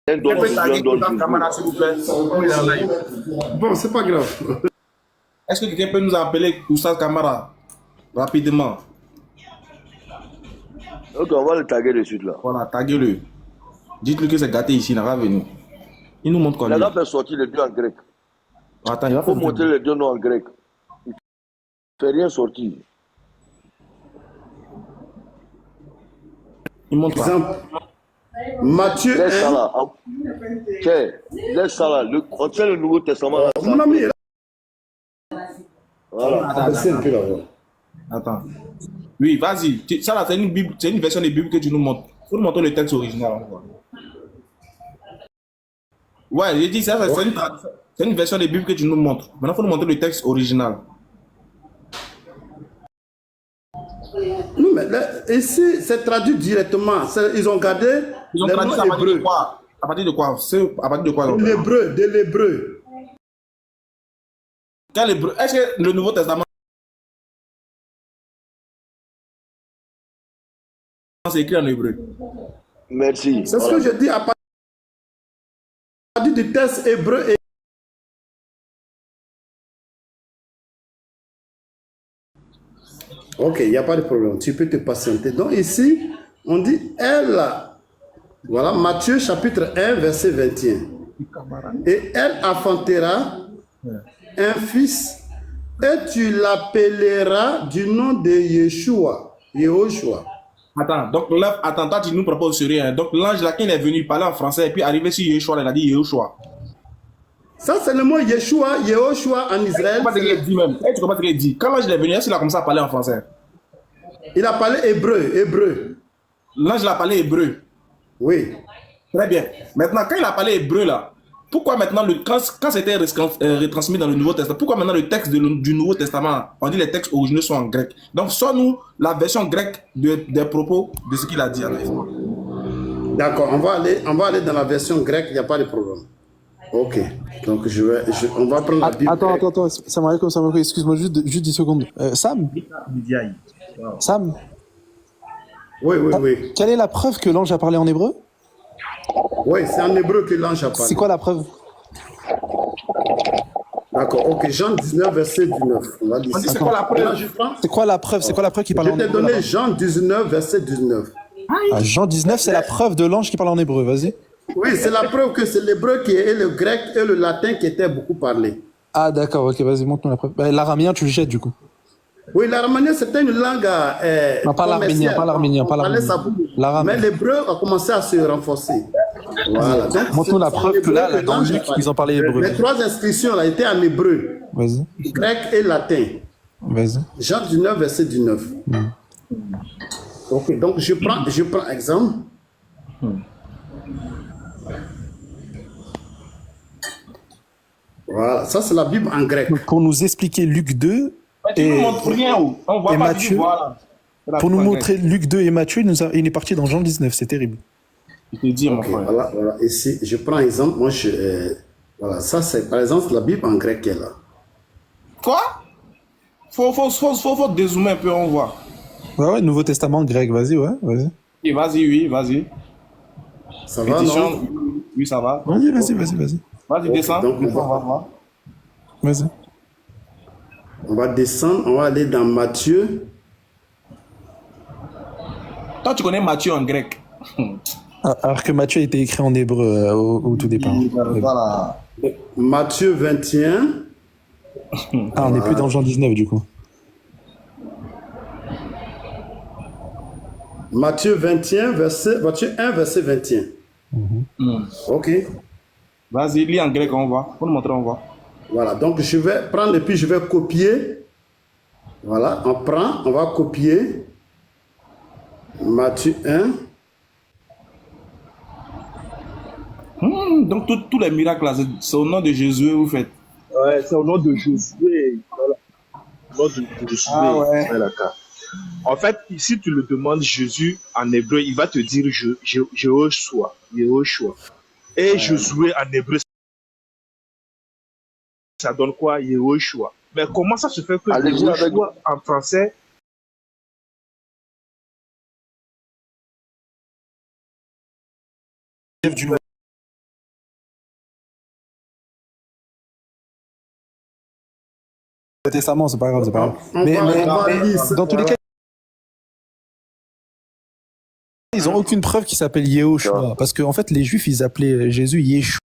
Un Elle donne peut Jésus, un taguer donne Oustaz Jésus. Kamara, s'il vous plaît. Comme il est en live. Bon, c'est pas grave. Est-ce que quelqu'un peut nous appeler Oustaz Kamara rapidement? Ok, on va le taguer de suite là. Voilà, taguez-le. Dites-lui que c'est gâté ici, il n'a pas venu. Il nous montre quoi Il n'a lui. qu'à faire sortir les deux en grec. Attends, il va Il faut faire montrer les deux noms en grec. Il ne fait rien sortir. Il montre quoi? Exemple. Matthieu Laisse ça 1. là. Tiens, laisse ça là. On tient le Nouveau Testament là. Mon ami est là. Voilà. Abaissez un peu là-bas. Attends. Oui, vas-y. Ça là, c'est une Bible, c'est une version des Bibles que tu nous montres. Il faut nous montrer le texte original. Ouais, j'ai dit ça, c'est une version des Bibles que tu nous montres. Maintenant, il faut nous montrer le texte original. Non, mais là, ici, c'est traduit directement. Ils ont gardé Ils ont les traduit noms ça à partir de hébreux. quoi? À partir de quoi? C'est à partir de quoi donc? De l'hébreu. Quel hébreu? Est-ce que le Nouveau Testament c'est écrit en hébreu? Merci. C'est ce que je dis à partir du texte hébreu. Ok, il n'y a pas de problème. Tu peux te patienter. Donc ici, on dit elle. Voilà, Matthieu chapitre 1, verset 21. Et elle enfantera un fils et tu l'appelleras du nom de Yeshua. Yehoshua. Attends, donc là, attends, toi, tu nous proposes sur rien. Donc l'ange là, quand il est venu, il parlait en français, et puis arrivé sur Yeshua, il a dit Yehoshua. Ça, c'est le mot Yeshua, Yehoshua en Israël. Tu comprends ce qu'il dit même. Tu comprends ce qu'il dit. Quand l'ange est venu, est-ce qu'il a commencé à parler en français? Il a parlé hébreu. L'ange il a parlé hébreu. Oui. Très bien. Maintenant, quand il a parlé hébreu là, pourquoi maintenant, quand c'était retransmis dans le Nouveau Testament, pourquoi maintenant le texte du Nouveau Testament, on dit les textes originaux sont en grec? Donc, sors-nous la version grecque des propos de ce qu'il a dit. D'accord, on va aller dans la version grecque, il n'y a pas de problème. Ok, donc on va prendre la Bible. Attends, Salam alaikum, excuse-moi juste 10 secondes. Sam, Oui. quelle est la preuve que l'ange a parlé en hébreu? Oui, c'est en hébreu que l'ange a parlé. C'est quoi la preuve? D'accord, ok, Jean 19, verset 19. On va dire ça. C'est quoi la preuve? C'est quoi la preuve? C'est quoi la preuve qui parle en Je t'ai hébreu? donné Jean 19, verset 19. Ah, Jean 19, c'est la preuve de l'ange qui parle en hébreu, vas-y. Oui, c'est la preuve que c'est l'hébreu et le grec et le latin qui étaient beaucoup parlés. Ah d'accord, ok, vas-y, montre-nous la preuve. Bah, l'araméen, tu le jettes du coup. Oui, l'araméen, c'était une langue Non, pas l'arménien, pas l'arménien, pas l'arménien. Mais l'hébreu a commencé à se renforcer. Voilà. Montre-nous la preuve que là, dans Luc, ils ont parlé hébreu. Les 3 inscriptions là étaient en hébreu, Vas-y, grec et latin. vas-y. Jean 19, verset 19. Ok, donc je prends exemple. Voilà, ça c'est la Bible en grec. Donc, pour nous expliquer Luc 2 Tu nous montres rien où? On voit et pas Matthieu, pour nous montrer Luc 2 et Matthieu, il est parti dans Jean 19, c'est terrible. Je te dis, mon Ok, frère. voilà, ici, je prends exemple. Moi, voilà, ça c'est par exemple la Bible en grec qui est là. Quoi? Faut dézoomer un peu, on voit. Ouais, Nouveau Testament grec, vas-y, ouais, vas-y. Et vas-y, oui, vas-y. Ça va, non? Oui, ça va. Vas-y. Vas-y, descends. donc, Descends, on va voir. Vas-y. On va descendre, on va aller dans Matthieu. Toi, tu connais Matthieu en grec. Alors que Matthieu a été écrit en hébreu au tout départ. Voilà. Matthieu 21. Ah, on n'est plus dans Jean 19 du coup. Matthieu 21, Matthieu 1, verset 21. Ok. Vas-y, lis en grec, on voit. Pour nous montrer, on voit. Voilà, donc je vais prendre et puis je vais copier. Voilà, on va copier. Matthieu 1. Donc, tous les miracles, là, c'est au nom de Jésus que vous faites. Ouais, c'est au nom de Josué. Voilà. Au nom de Josué. Ah ouais. En fait, si tu le demandes Jésus en hébreu, il va te dire Yehoshua. Et Josué en hébreu, ça donne quoi? Yehoshua. Mais comment ça se fait que Yehoshua en français Du Le Testament, c'est pas grave, c'est pas grave. On va lire ça. Dans tous les cas, ils n'ont aucune preuve qui s'appelle Yehoshua. Parce qu'en fait, les Juifs, ils appelaient Jésus Yeshua.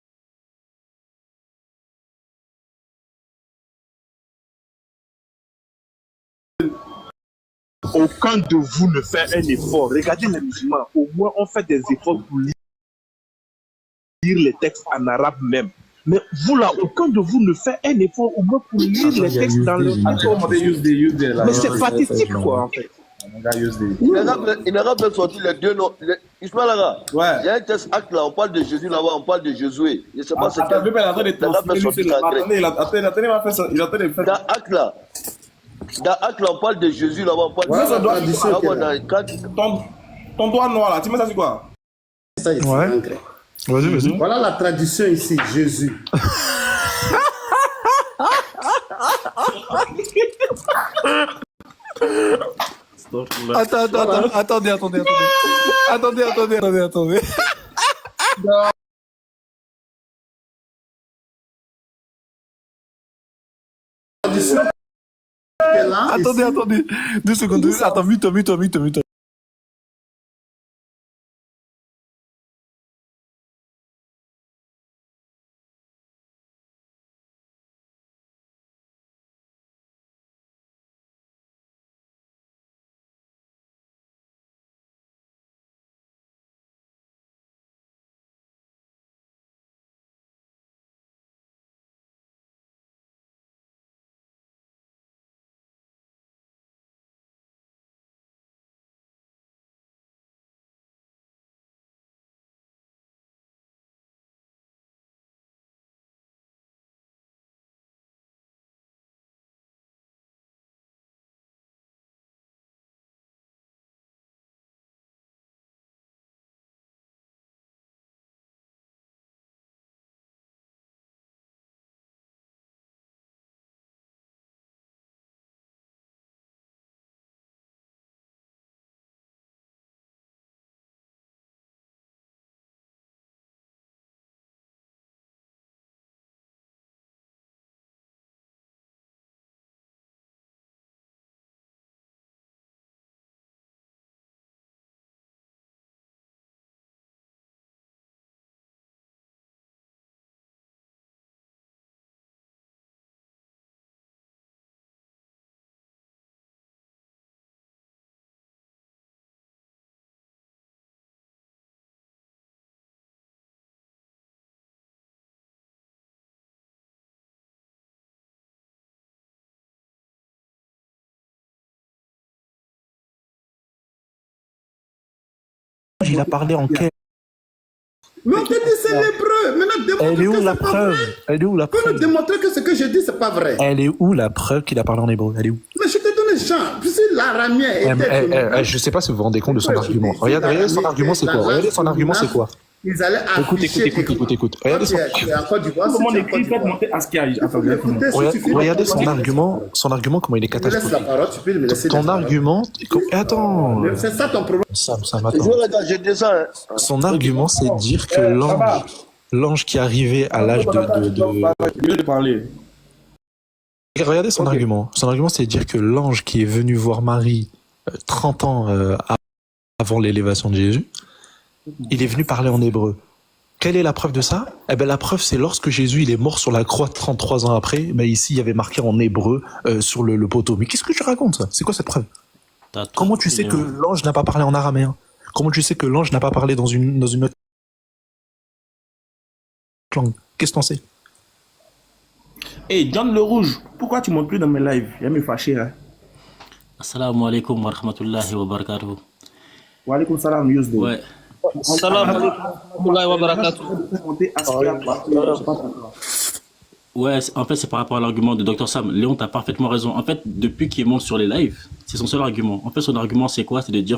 Aucun de vous ne fait un effort. Regardez les musulmans. Au moins, on fait des efforts pour lire les textes en arabe même. Mais vous là, aucun de vous ne fait un effort au moins pour lire les textes dans le arabe. Mais c'est pathétique, quoi, en fait. Il n'arabe même sorti les deux noms. Ismaël Aga, Ouais. il y a un texte acte là, on parle de Jésus là-bas, on parle de Josué. Je ne sais pas c'est Attends, il est en train de L'arabe est sorti transférer. en grec. Attendez, il est en train de faire. Dans acte là, on parle de Jésus là-bas, on parle Ouais, de ça doit dire ça, Ton doigt noir là, tu mets ça sur quoi? Ça ici, Ouais. en grec. Vas-y, vas-y. Voilà la tradition ici, Jésus. Attendez. Tradition qui est là, ici. Attendez. 2 secondes. Attends, mute-toi. Il a parlé en quel? Mais on te dit c'est l'hébreu. Maintenant, démontre Elle est où que la c'est pas preuve? vrai. Elle est où la Peux me preuve? démontrer que ce que je dis, c'est pas vrai. Elle est où la preuve qu'il a parlé en hébreu? Elle est où? Mais je te donne Jean. Puis si l'aramien était... Je sais pas si vous vous rendez compte de son argument. Regardez son argument, c'est quoi? Regardez son argument, c'est quoi? Ils allaient afficher... Écoute. Regardez son... Comment on écrit, faites monter Askia. Attendez. Regardez son argument, comment il est Tu me laisses la catastrophique. parole, tu peux me laisser Ton la parole. argument... Attends. C'est ça ton problème. Sam, Je attends. regarde, je descends. Hein. Son argument, c'est de dire que l'ange qui est arrivé à l'âge de... Je vais parler. Regardez son argument. Son argument, c'est de dire que l'ange qui est venu voir Marie 30 ans avant l'élévation de Jésus, il est venu parler en hébreu. Quelle est la preuve de ça? Eh ben, la preuve, c'est lorsque Jésus il est mort sur la croix 33 ans après, mais ici, il y avait marqué en hébreu sur le poteau. Mais qu'est-ce que tu racontes, ça? C'est quoi cette preuve? Comment tu sais que l'ange n'a pas parlé en araméen? Comment tu sais que l'ange n'a pas parlé dans une autre langue? Qu'est-ce que t'en sais? Hey, John le Rouge, pourquoi tu montes plus dans mes lives? Il va me fâcher, hein. Assalamu alaikum wa rahmatullahi wa barakatuh. Wa alaikum salam, Yousde. Ouais. Salam alaikum wa rahmatullahi wa barakatuh. Ouais, en fait, c'est par rapport à l'argument de Dr Sam. Léon, t'as parfaitement raison. En fait, depuis qu'il monte sur les lives, c'est son seul argument. En fait, son argument, c'est quoi? C'est de dire,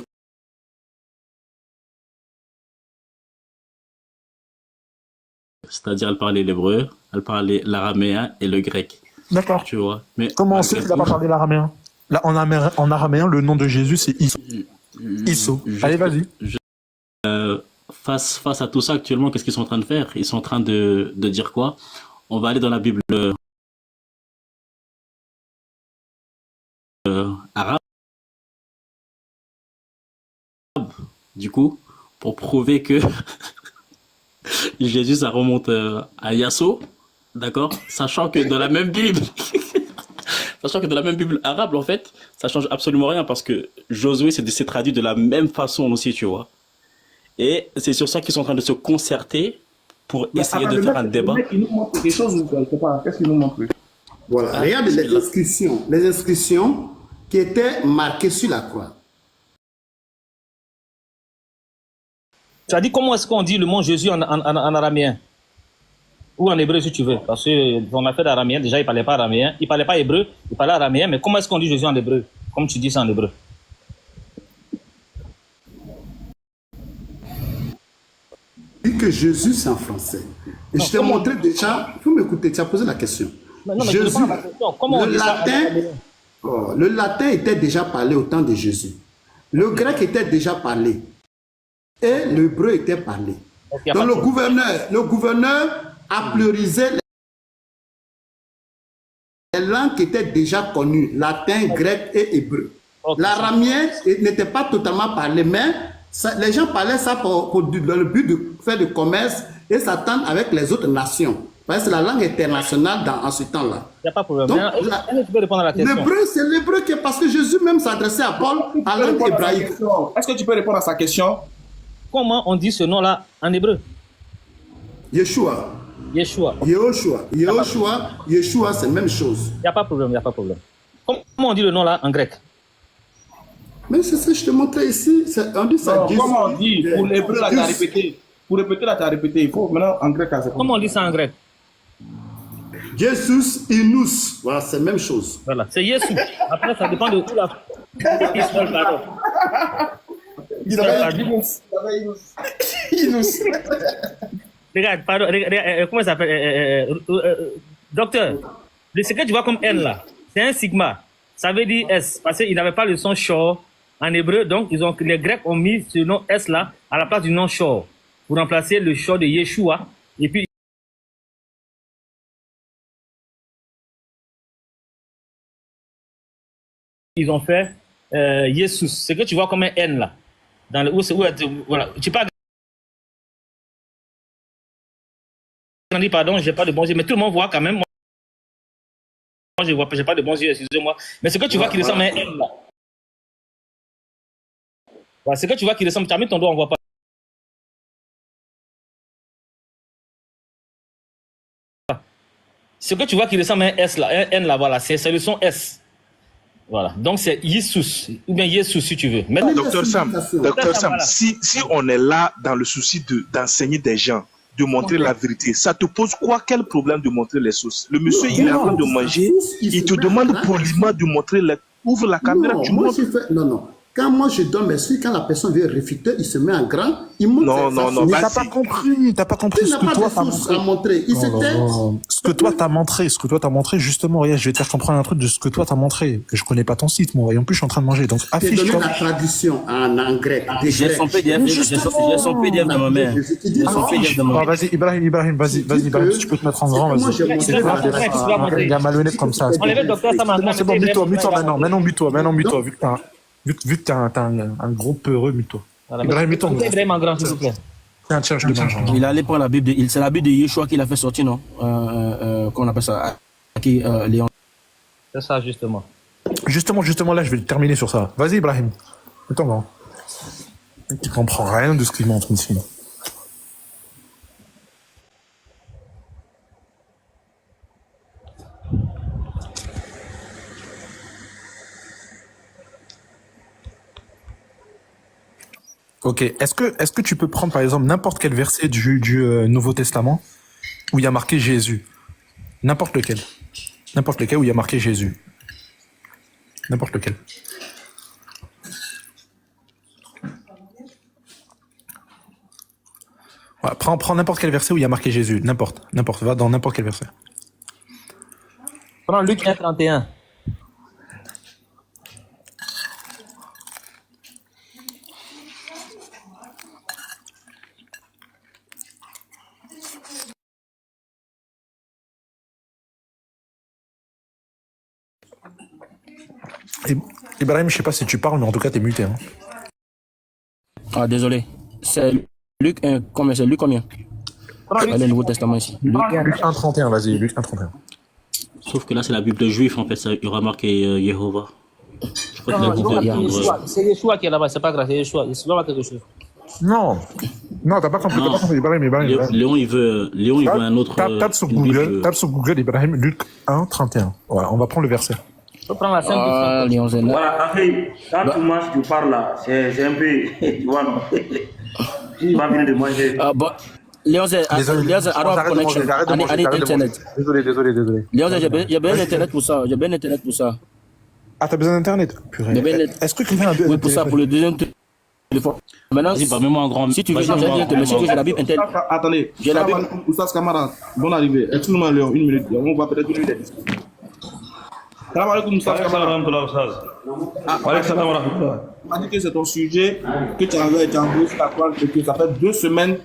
c'est-à-dire, elle parlait l'hébreu, elle parlait l'araméen et le grec. D'accord. Tu vois. Mais Comment on sait qu'il n'a pas parlé l'araméen? Là, en araméen, le nom de Jésus, c'est Isso. Allez, vas-y. Face à tout ça, actuellement, qu'est-ce qu'ils sont en train de faire? Ils sont en train de dire quoi? On va aller dans la Bible arabe, du coup, pour prouver que Jésus, ça remonte à Yasso, d'accord? Sachant que dans la même Bible, sachant que dans la même Bible arabe, en fait, ça change absolument rien parce que Josué, c'est traduit de la même façon aussi, tu vois. Et c'est sur ça qu'ils sont en train de se concerter pour essayer de faire un débat. Le mec, il nous montre des choses, je ne sais pas. Qu'est-ce qu'il nous montre? Voilà, regarde les inscriptions qui étaient marquées sur la croix. Tu as dit comment est-ce qu'on dit le mot Jésus en araméen? Ou en hébreu si tu veux. Parce qu'on a fait l'araméen, déjà il ne parlait pas araméen, il ne parlait pas hébreu, il parlait araméen, mais comment est-ce qu'on dit Jésus en hébreu? Comme tu dis ça en hébreu. Dit que Jésus c'est en français. Et je t'ai montré déjà, il faut m'écouter, tu as posé la question. Non, mais Jésus, comment on dit ça? le latin était déjà parlé au temps de Jésus. Le grec était déjà parlé. Et l'hébreu était parlé. Okay, donc le gouverneur a priorisé les langues qui étaient déjà connues, latin, grec et hébreu. L'aramien n'était pas totalement parlé, mais les gens parlaient ça dans le but de faire du commerce et s'attendre avec les autres nations. Parce que c'est la langue internationale en ce temps-là. Il n'y a pas de problème. Donc, tu peux répondre à la question. L'hébreu, c'est l'hébreu parce que Jésus même s'adressait à Paul en langue hébraïque. Est-ce que tu peux répondre à sa question? Comment on dit ce nom-là en hébreu? Yeshua. Yeshua. Yeshua, c'est la même chose. Il n'y a pas de problème, il n'y a pas de problème. Comment on dit le nom là en grec? Mais c'est ça que je te montrais ici. On dit ça. Non, comment on dit? Pour l'hébreu, là, tu as répété. Pour répéter, là, tu as répété. Il faut maintenant en grec. Comment on dit ça en grec? Jesus Inus. Voilà, c'est la même chose. Voilà, c'est Yesu. Après, ça dépend de où la. Regarde, pardon, comment ça s'appelle? Docteur, ce que tu vois comme N là, c'est un sigma. Ça veut dire S, parce qu'ils n'avaient pas le son shor en hébreu, donc les Grecs ont mis ce nom S là à la place du nom shor pour remplacer le shor de Yeshua. Et puis ils ont fait Jesus. Ce que tu vois comme un N là, dans le voilà, tu pas pardon, j'ai pas de bons yeux, mais tout le monde voit quand même. Moi, je vois, j'ai pas de bons yeux, excusez-moi. Mais ce que tu vois qui ressemble à un M là. Voilà, ce que tu vois qui ressemble, tu as mis ton doigt, on voit pas. Ce que tu vois qui ressemble à un S là, un N là, voilà, c'est le son S. Voilà, donc c'est Jesus, ou bien Jesus si tu veux. Maintenant, Docteur Sam, voilà. si on est là dans le souci d'enseigner des gens, de montrer la vérité, ça te pose quoi? Quel problème de montrer les sauces? Le monsieur, il est en train de manger, il te demande poliment de montrer, ouvre la caméra, tu montres. Non. Quand moi je donne mes suites, quand la personne vient réfuter, il se met en grand, il montre. Non, mais t'as pas compris ce que toi t'as montré. Ce que toi t'as montré, justement, regarde, je vais te faire comprendre un truc de ce que toi t'as montré. Je connais pas ton site, moi, et en plus je suis en train de manger, donc affiche. J'ai donné la traduction en grec. J'ai son PDF, j'ai son PDF dans ma main. Vas-y, Ibrahim, vas-y, si tu peux te mettre en grand, vas-y. Il y a malhonnête comme ça. C'est bon, mute-toi maintenant, vu que t'as un gros peureux, mute-toi. Ibrahim, mute-toi. Ibrahim en grand, s'il vous plaît. Il allait pour la Bible, c'est la Bible de Yeshua qu'il a fait sortir, non? Qu'on appelle ça, Léon. C'est ça, justement. Justement, là, je vais terminer sur ça. Vas-y, Ibrahim. Mets-toi en grand. Tu comprends rien de ce qu'il montre ici. Ok, est-ce que tu peux prendre par exemple n'importe quel verset du Nouveau Testament où il y a marqué Jésus? N'importe lequel où il y a marqué Jésus. N'importe lequel. Voilà, prends n'importe quel verset où il y a marqué Jésus. N'importe, va dans n'importe quel verset. Prends Luc 1:31. Ibrahim, je sais pas si tu parles, mais en tout cas, t'es muté. Hein. Ah, désolé. C'est Luc 1, combien c'est Luc combien? Le Nouveau Testament ici. Luc 1,31, vas-y, Luc 1,31. Sauf que là, c'est la Bible juive, en fait. Ça, il y aura marqué Jéhovah. Je crois que la Bible C'est Yeshua qui est là-bas, c'est pas grave, c'est Yeshua. C'est pas quelque chose. Non, t'as pas compris, Ibrahim. Léon, il veut un autre. Tape sur Google, Ibrahim, Luc 1,31. Voilà, on va prendre le verset. On prend la simple. Léon Zéna. Voilà, après, quand tu manges, tu parles là, c'est un peu, tu vois, non? Il va venir de manger. Ah, bon. Léon Zéna, alors connection. Internet. Désolé. Léon Zéna, j'ai bien Internet pour ça. Ah, t'as besoin d'Internet? Purée. Est-ce que quelqu'un a besoin Oui, pour ça, pour le deuxième téléphone. Maintenant, Vas-y, mets-moi en grand. si tu veux, j'ai la Bible Internet. Attendez, J'ai la Bible. Oustaz Kamara, bonne arrivée. Excuse-moi, Léon, une minute. On va peut-être une minute. Salam alaikum, Oustaz Kamara. On m'a dit que c'est ton sujet, que tu avais été embauché sur la toile et que ça fait 2 semaines,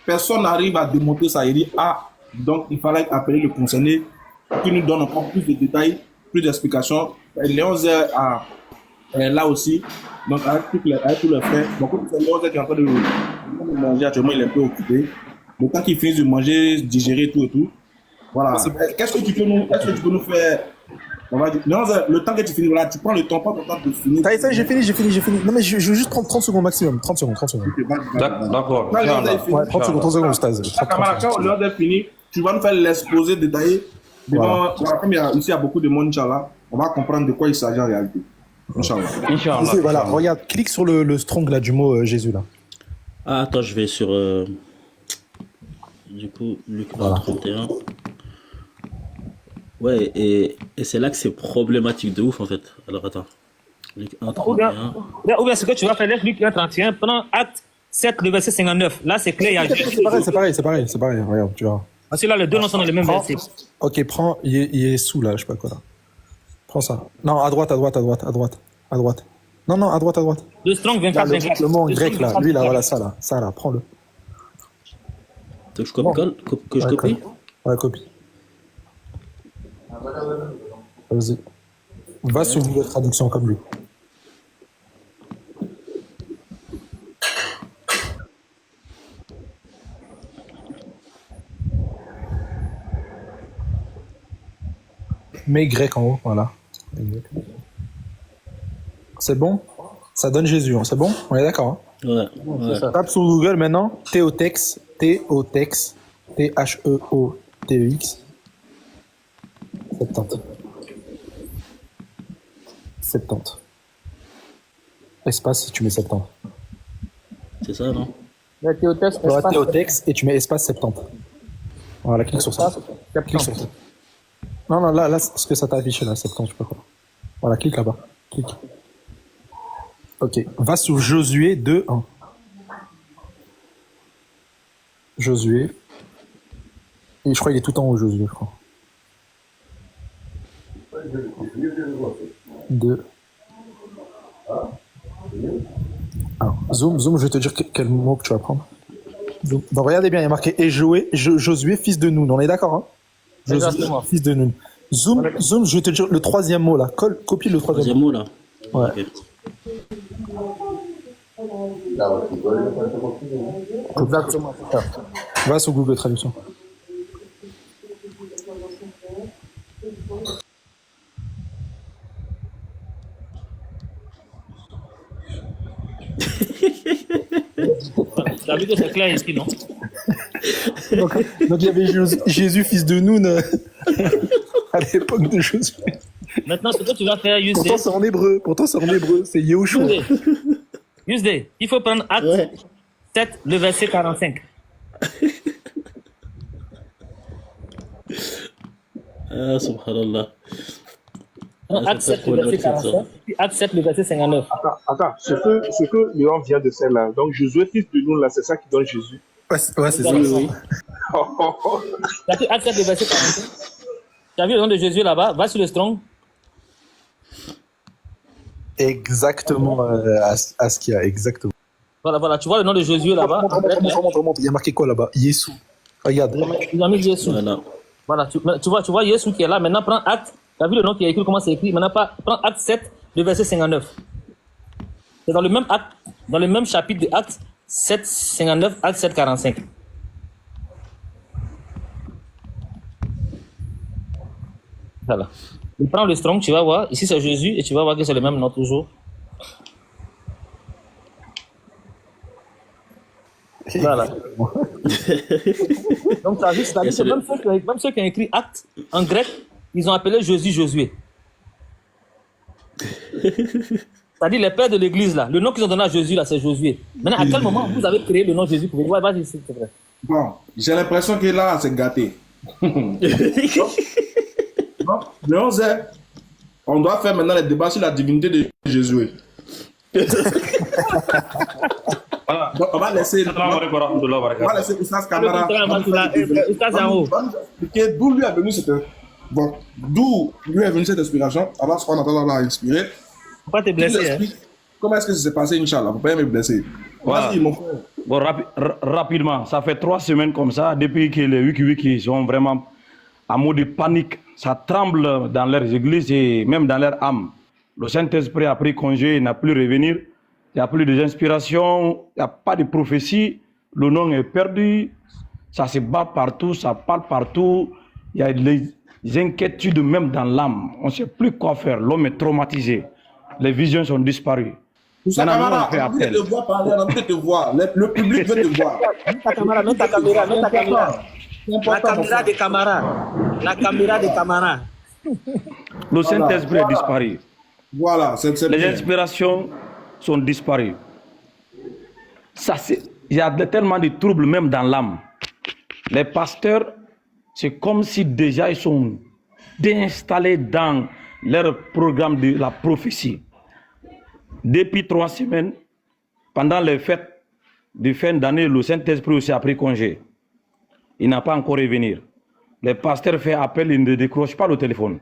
personne n'arrive à démonter ça. Il dit, donc il fallait appeler le concerné qui nous donne encore plus de détails, plus d'explications. Léon Zé est là aussi, donc avec tous les frères. Donc, c'est Léon Zé qui est en train de manger actuellement, il est un peu occupé. Le temps qu'il finisse de manger, digérer tout et tout. Voilà. Qu'est-ce que tu peux nous faire? On va dire, Léon Zé, le temps que tu finis, voilà, tu prends le temps, pas ton temps de finir. Ça, j'ai fini. Non, mais je veux juste prendre 30 secondes maximum. 30 secondes. D'accord. Ouais, 30 secondes, Staz. Quand Léon Zé finit, tu vas nous faire l'exposé détaillé. Voilà, comme ici, il y a beaucoup de monde, Inch'Allah, on va comprendre de quoi il s'agit en réalité. Inch'Allah. Voilà, regarde, clique sur le strong là, du mot Jésus là. Ah, attends, je vais sur. Du coup, Luc 31. Ouais, et c'est là que c'est problématique de ouf en fait. Alors attends. Luc 1,31. Ou bien ce que tu vas faire, laisse Luc 1,31, prends acte 7, le verset 59. Là, c'est clair, il y a Jésus. C'est pareil, regarde, tu vois. Parce que là, les deux noms sont dans le même verset. Ok, prends, il est sous là, je sais pas quoi là. Prends ça. Non, à droite. Non, à droite. Le strong 24, là, le mot en grec là, lui là, voilà, ça là, prends-le. Tu veux que je copie? Ouais, copie. Vas-y. Va sur Google Traduction comme lui. Mets grec en haut, voilà. C'est bon? Ça donne Jésus, hein. C'est bon? On est d'accord, hein? Ouais. Tape sur Google maintenant, Théotex, T-H-E-O-T-E-X, 70. Espace, tu mets 70. C'est ça, non? Théotex, et tu mets espace 70. Voilà, clique sur ça. Clique sur ça. Non, là, ce que ça t'a affiché, là, 70, je sais pas quoi. Voilà, clique là-bas. Clique. Ok. Va sur Josué 2:1. Josué. Et je crois qu'il est tout en haut, Josué, je crois. 2. Alors, zoom, je vais te dire quel mot que tu vas prendre. Zoom. Bon, regardez bien, il y a marqué Josué, fils de Nun. On est d'accord, hein? Josué, fils de Nun. Zoom, je vais te dire le 3e mot là. Copie le 3e mot là. Ouais. Okay. Exactement. Va sur Google Traduction. La vidéo c'est clair ici, non? donc il y avait Jésus, fils de Nun, à l'époque de Josué. Maintenant, ce que tu vas faire, Yusde. Pourtant, c'est en hébreu. C'est Yehoshua. Yusde, il faut prendre acte 7, le verset 45. Ah, subhanallah. Acte 7, le verset 45. Acte 7, le verset 59. Attends, ce que Léon vient de faire là, donc Josué, fils de Nun, là, c'est ça qui donne Jésus. Ouais, c'est ça. Oui. Acte 7, le verset 45. Tu as vu le nom de Jésus là-bas? Va sur le strong. Exactement à ce qu'il y a, exactement. Voilà, tu vois le nom de Jésus là-bas. Montre. Il y a marqué quoi là-bas? Yesou. Regarde. Il a mis Yesou. Voilà. Voilà, tu vois Yesou qui est là. Maintenant, prends acte Tu as vu le nom qui est écrit, comment c'est écrit? Maintenant, prends acte 7, le verset 59. C'est dans le même acte, dans le même chapitre de acte 7, 59, acte 7, 45. Voilà. Tu prends le strong, tu vas voir. Ici, c'est Jésus et tu vas voir que c'est le même nom toujours. Voilà. Donc, tu as vu, c'est-à-dire que même ceux qui ont écrit acte en grec, ils ont appelé Jésus Josué. C'est-à-dire les pères de l'église, là, le nom qu'ils ont donné à Jésus, là, c'est Josué. Maintenant, à quel moment vous avez créé le nom Jésus pour ouais, vas-y, c'est vrai. Bon, j'ai l'impression que là, c'est gâté. Non, le 11 est, on doit faire maintenant les débats sur la divinité de Jésus. Voilà. Donc, on va laisser Oustaz Kamara expliquer d'où lui est venu cette... Bon, d'où lui est venue cette inspiration. Alors, ce qu'on entend là inspiré. Faut pas te blesser. Hein. Comment est-ce que ça s'est passé, Inch'Allah? Faut pas me blesser. Voilà. Vas-y, mon frère. Bon, rapidement, ça fait 3 semaines comme ça, depuis que les Wiki sont vraiment en mode de panique. Ça tremble dans leurs églises et même dans leur âme. Le Saint-Esprit a pris congé, il n'a plus revenir. Il n'y a plus d'inspiration, il n'y a pas de prophétie. Le nom est perdu. Ça se bat partout, ça parle partout. Il y a les inquiétudes même dans l'âme. On ne sait plus quoi faire. L'homme est traumatisé. Les visions sont disparues. Kamara, on veut te voir parler, on veut te voir. Le public veut te voir. Mets ta caméra, mets ta caméra, mets ta caméra. La caméra de Camara. La caméra de Camara. Le Saint-Esprit est disparu. Voilà, les inspirations sont disparues. Il y a tellement de troubles même dans l'âme. Les pasteurs, c'est comme si déjà ils sont déinstallés dans leur programme de la prophétie. Depuis 3 semaines, pendant les fêtes de fin d'année, le Saint-Esprit aussi a pris congé. Il n'a pas encore revenir. Les pasteurs font appel, ils ne décrochent pas le téléphone.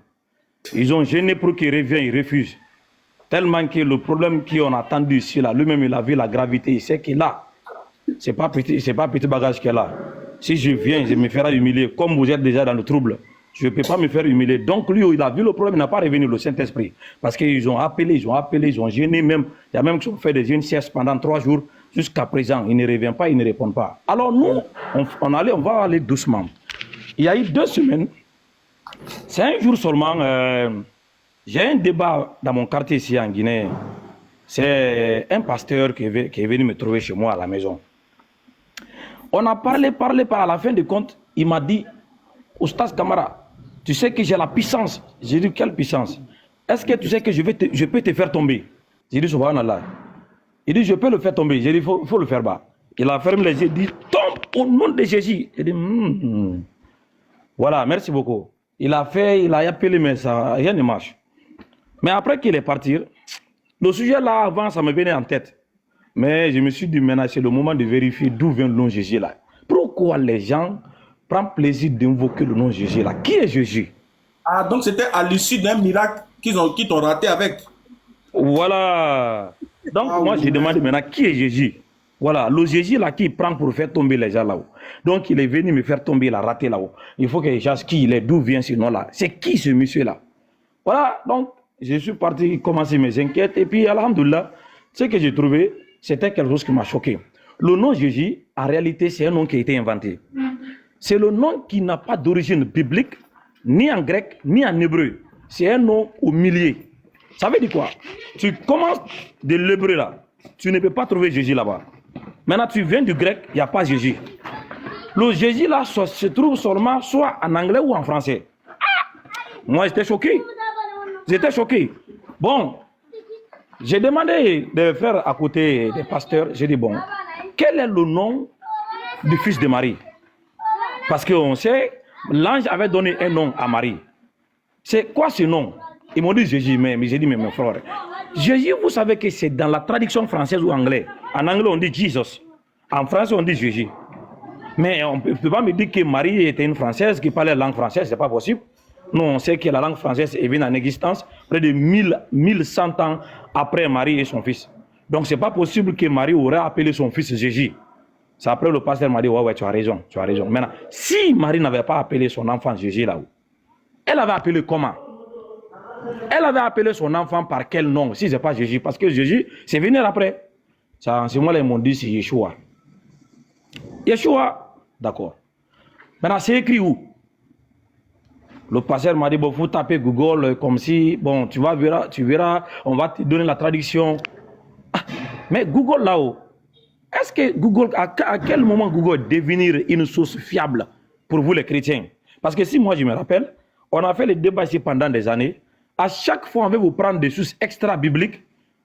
Ils ont gêné pour qu'il revienne, ils refusent. Tellement que le problème qu'on a attendu ici, là, lui-même, il a vu la gravité, il sait qu'il a. Ce n'est pas petit bagage qu'il a. Si je viens, je me ferai humilier. Comme vous êtes déjà dans le trouble, je ne peux pas me faire humilier. Donc lui, il a vu le problème, il n'a pas revenu le Saint-Esprit. Parce qu'ils ont appelé, ils ont gêné même. Il y a même qui ont fait des siestes pendant 3 jours. Jusqu'à présent, il ne revient pas, il ne répond pas. Alors nous, on va aller doucement. Il y a eu 2 semaines, c'est un jour seulement, j'ai un débat dans mon quartier ici en Guinée. C'est un pasteur qui est venu me trouver chez moi à la maison. On a parlé, à la fin de compte, il m'a dit, Oustaz Kamara, tu sais que j'ai la puissance. J'ai dit, quelle puissance? Est-ce que tu sais que je peux te faire tomber? J'ai dit, subhanallah. Il dit, je peux le faire tomber. J'ai dit, il faut le faire bas. Il a fermé les yeux, il dit, tombe au nom de Jésus. J'ai dit, Voilà, merci beaucoup. Il a appelé, mais ça, rien ne marche. Mais après qu'il est parti, le sujet là, avant, ça me venait en tête. Mais je me suis dit, maintenant, c'est le moment de vérifier d'où vient le nom Jésus là. Pourquoi les gens prennent plaisir d'invoquer le nom Jésus là? Qui est Jésus? Ah, donc c'était à l'issue d'un miracle qu'ils t'ont raté avec. Voilà. Donc, moi, je demande maintenant, qui est Jésus? Voilà, le Jésus là qui prend pour faire tomber les gens là-haut. Donc, il est venu me faire tomber, il a raté là-haut. Il faut que je sache qui il est, d'où vient ce nom-là. C'est qui ce monsieur-là? Voilà, donc, je suis parti commencer mes enquêtes. Et puis, alhamdoulilah, ce que j'ai trouvé, c'était quelque chose qui m'a choqué. Le nom Jésus, en réalité, c'est un nom qui a été inventé. C'est le nom qui n'a pas d'origine biblique, ni en grec, ni en hébreu. C'est un nom au milieu. Ça veut dire quoi? Tu commences de l'hébreu là, tu ne peux pas trouver Jésus là-bas. Maintenant, tu viens du grec, il n'y a pas Jésus. Le Jésus là se trouve seulement soit en anglais ou en français. Moi, j'étais choqué. Bon, j'ai demandé de faire à côté des pasteurs. J'ai dit, bon, quel est le nom du fils de Marie? Parce qu'on sait, l'ange avait donné un nom à Marie. C'est quoi ce nom? Ils m'ont dit Jésus, mais j'ai dit, mais mon frère, Jésus, vous savez que c'est dans la traduction française ou anglaise. En anglais, on dit Jesus. En français, on dit Jésus. Mais on ne peut pas me dire que Marie était une Française qui parlait la langue française, ce n'est pas possible. Non, on sait que la langue française est venue en existence près de 1100 ans après Marie et son fils. Donc, ce n'est pas possible que Marie aurait appelé son fils Jésus. C'est après le pasteur m'a dit, ouais, tu as raison. Maintenant, si Marie n'avait pas appelé son enfant Jésus là-haut, elle avait appelé comment? Elle avait appelé son enfant par quel nom? Si c'est pas Jésus, parce que Jésus, c'est venu après. C'est moi, ils m'ont dit c'est Yeshua. Yeshua, d'accord. Maintenant, c'est écrit où? Le pasteur m'a dit, bon, faut taper Google comme si, bon, tu verras, on va te donner la traduction. Ah, mais Google là-haut, est-ce que Google, à quel moment Google est devenir une source fiable pour vous les chrétiens? Parce que si moi je me rappelle, on a fait les débats ici pendant des années. À chaque fois, on veut vous prendre des sources extra-bibliques.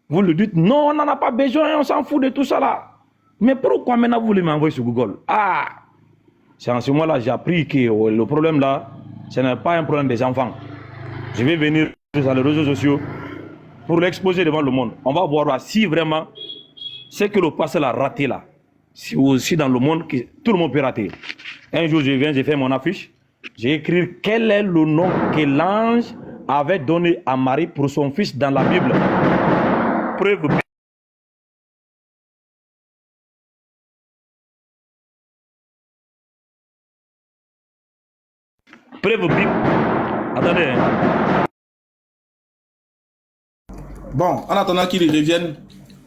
Vous le dites, non, on n'en a pas besoin, on s'en fout de tout ça là. Mais pourquoi maintenant vous voulez m'envoyer sur Google? Ah, c'est en ce moment-là j'ai appris que le problème là, ce n'est pas un problème des enfants. Je vais venir sur les réseaux sociaux pour l'exposer devant le monde. On va voir si vraiment ce que le pasteur a raté là, c'est aussi dans le monde que tout le monde peut rater. Un jour, je viens, j'ai fait mon affiche. J'ai écrit quel est le nom que l'ange avait donné à Marie pour son fils dans la Bible. Preuve. Preuve biblique. Attendez. Bon, en attendant qu'il revienne,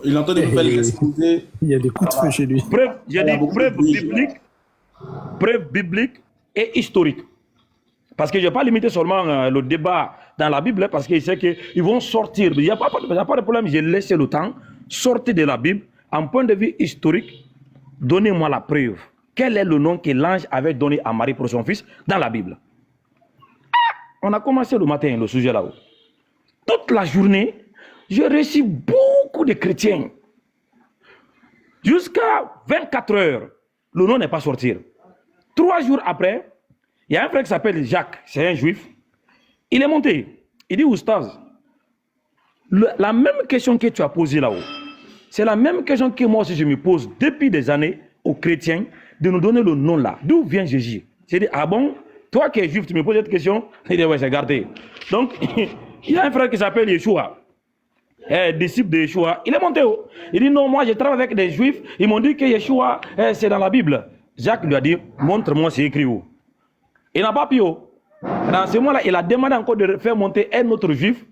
il entend des nouvelles exposées. Il y a des coups de feu chez lui. Preuve, j'ai dit preuve biblique et historique. Parce que je n'ai pas limité seulement le débat dans la Bible, parce qu'il sait qu'ils vont sortir. Il n'y a pas de problème, j'ai laissé le temps. Sortez de la Bible, en point de vue historique, donnez-moi la preuve. Quel est le nom que l'ange avait donné à Marie pour son fils dans la Bible? On a commencé le matin, le sujet là-haut. Toute la journée, j'ai reçu beaucoup de chrétiens. Jusqu'à 24 heures, le nom n'est pas sorti. 3 jours après, il y a un frère qui s'appelle Jacques, c'est un juif. Il est monté. Il dit, Oustaz, la même question que tu as posée là-haut, c'est la même question que moi aussi je me pose depuis des années aux chrétiens, de nous donner le nom là. D'où vient Jésus? J'ai dit, ah bon? Toi qui es juif, tu me poses cette question? Il dit, ouais, c'est gardé. Donc, il y a un frère qui s'appelle Yeshua, disciple de Yeshua. Il est monté haut. Il dit, non, moi je travaille avec des juifs. Ils m'ont dit que Yeshua, c'est dans la Bible. Jacques lui a dit, montre-moi, c'est écrit où? Il n'a pas pu. Dans ce moment-là, il a demandé encore de faire monter un autre juif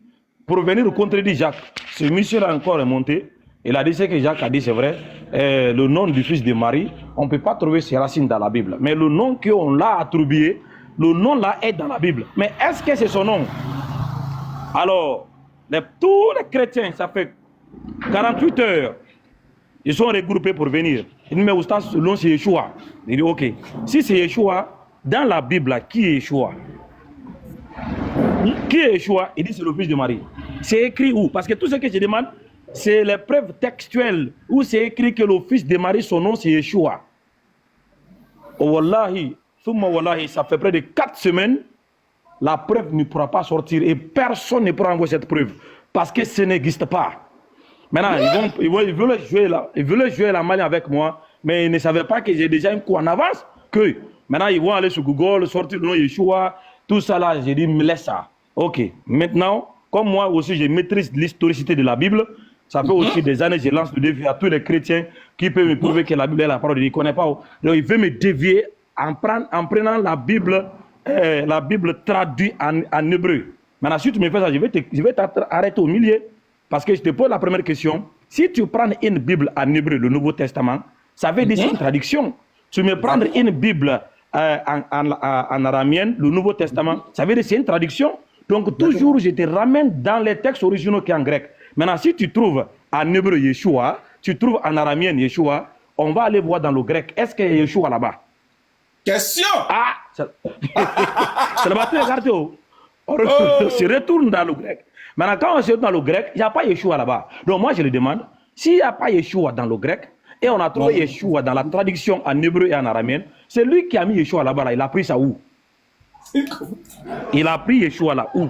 pour venir contredire Jacques. Ce monsieur-là encore est monté. Il a dit ce que Jacques a dit, c'est vrai. Le nom du fils de Marie, on ne peut pas trouver ses racines dans la Bible. Mais le nom qu'on l'a attribué, le nom là est dans la Bible. Mais est-ce que c'est son nom? Alors, tous les chrétiens, ça fait 48 heures, ils sont regroupés pour venir. Il dit, mais Oustaz, le nom c'est Yeshua. Il dit, ok. Si c'est Yeshua, dans la Bible, là, qui est Yeshua? Qui est Yeshua? Il dit, c'est le fils de Marie. C'est écrit où? Parce que tout ce que je demande, c'est les preuves textuelles où c'est écrit que le fils de Marie, son nom c'est Yeshua. Oh, wallahi, ça fait près de 4 semaines, la preuve ne pourra pas sortir et personne ne pourra envoyer cette preuve parce que ce n'existe pas. Maintenant, ils veulent jouer la malle avec moi, mais ils ne savaient pas que j'ai déjà un coup en avance. Que maintenant, ils vont aller sur Google, sortir le nom Yeshua, tout ça là. J'ai dit, me laisse ça. Ok. Maintenant, comme moi aussi, je maîtrise l'historicité de la Bible, ça fait aussi des années que je lance le défi à tous les chrétiens qui peuvent me prouver que la Bible est la parole de Dieu. Ils ne connaissent pas. Donc, ils veulent me dévier en prenant la Bible traduite en hébreu. Maintenant, si tu me fais ça, je vais t'arrêter au milieu. Parce que je te pose la première question. Si tu prends une Bible en hébreu, le Nouveau Testament, ça veut dire c'est une traduction. Tu me prends une Bible en araméen, le Nouveau Testament, ça veut dire c'est une traduction. Donc toujours, je te ramène dans les textes originaux qui sont en grec. Maintenant, si tu trouves en hébreu Yeshua, tu trouves en araméen Yeshua, on va aller voir dans le grec. Est-ce qu'il y a Yeshua là-bas? Question! Ah! C'est le matin, regardez. On se retourne dans le grec. Maintenant, quand on se retourne dans le grec, il n'y a pas Yeshua là-bas. Donc moi, je le demande, s'il n'y a pas Yeshua dans le grec, et on a trouvé Yeshua dans la traduction en hébreu et en araméen, c'est lui qui a mis Yeshua là-bas, là. Il a pris ça où? Il a pris Yeshua là où?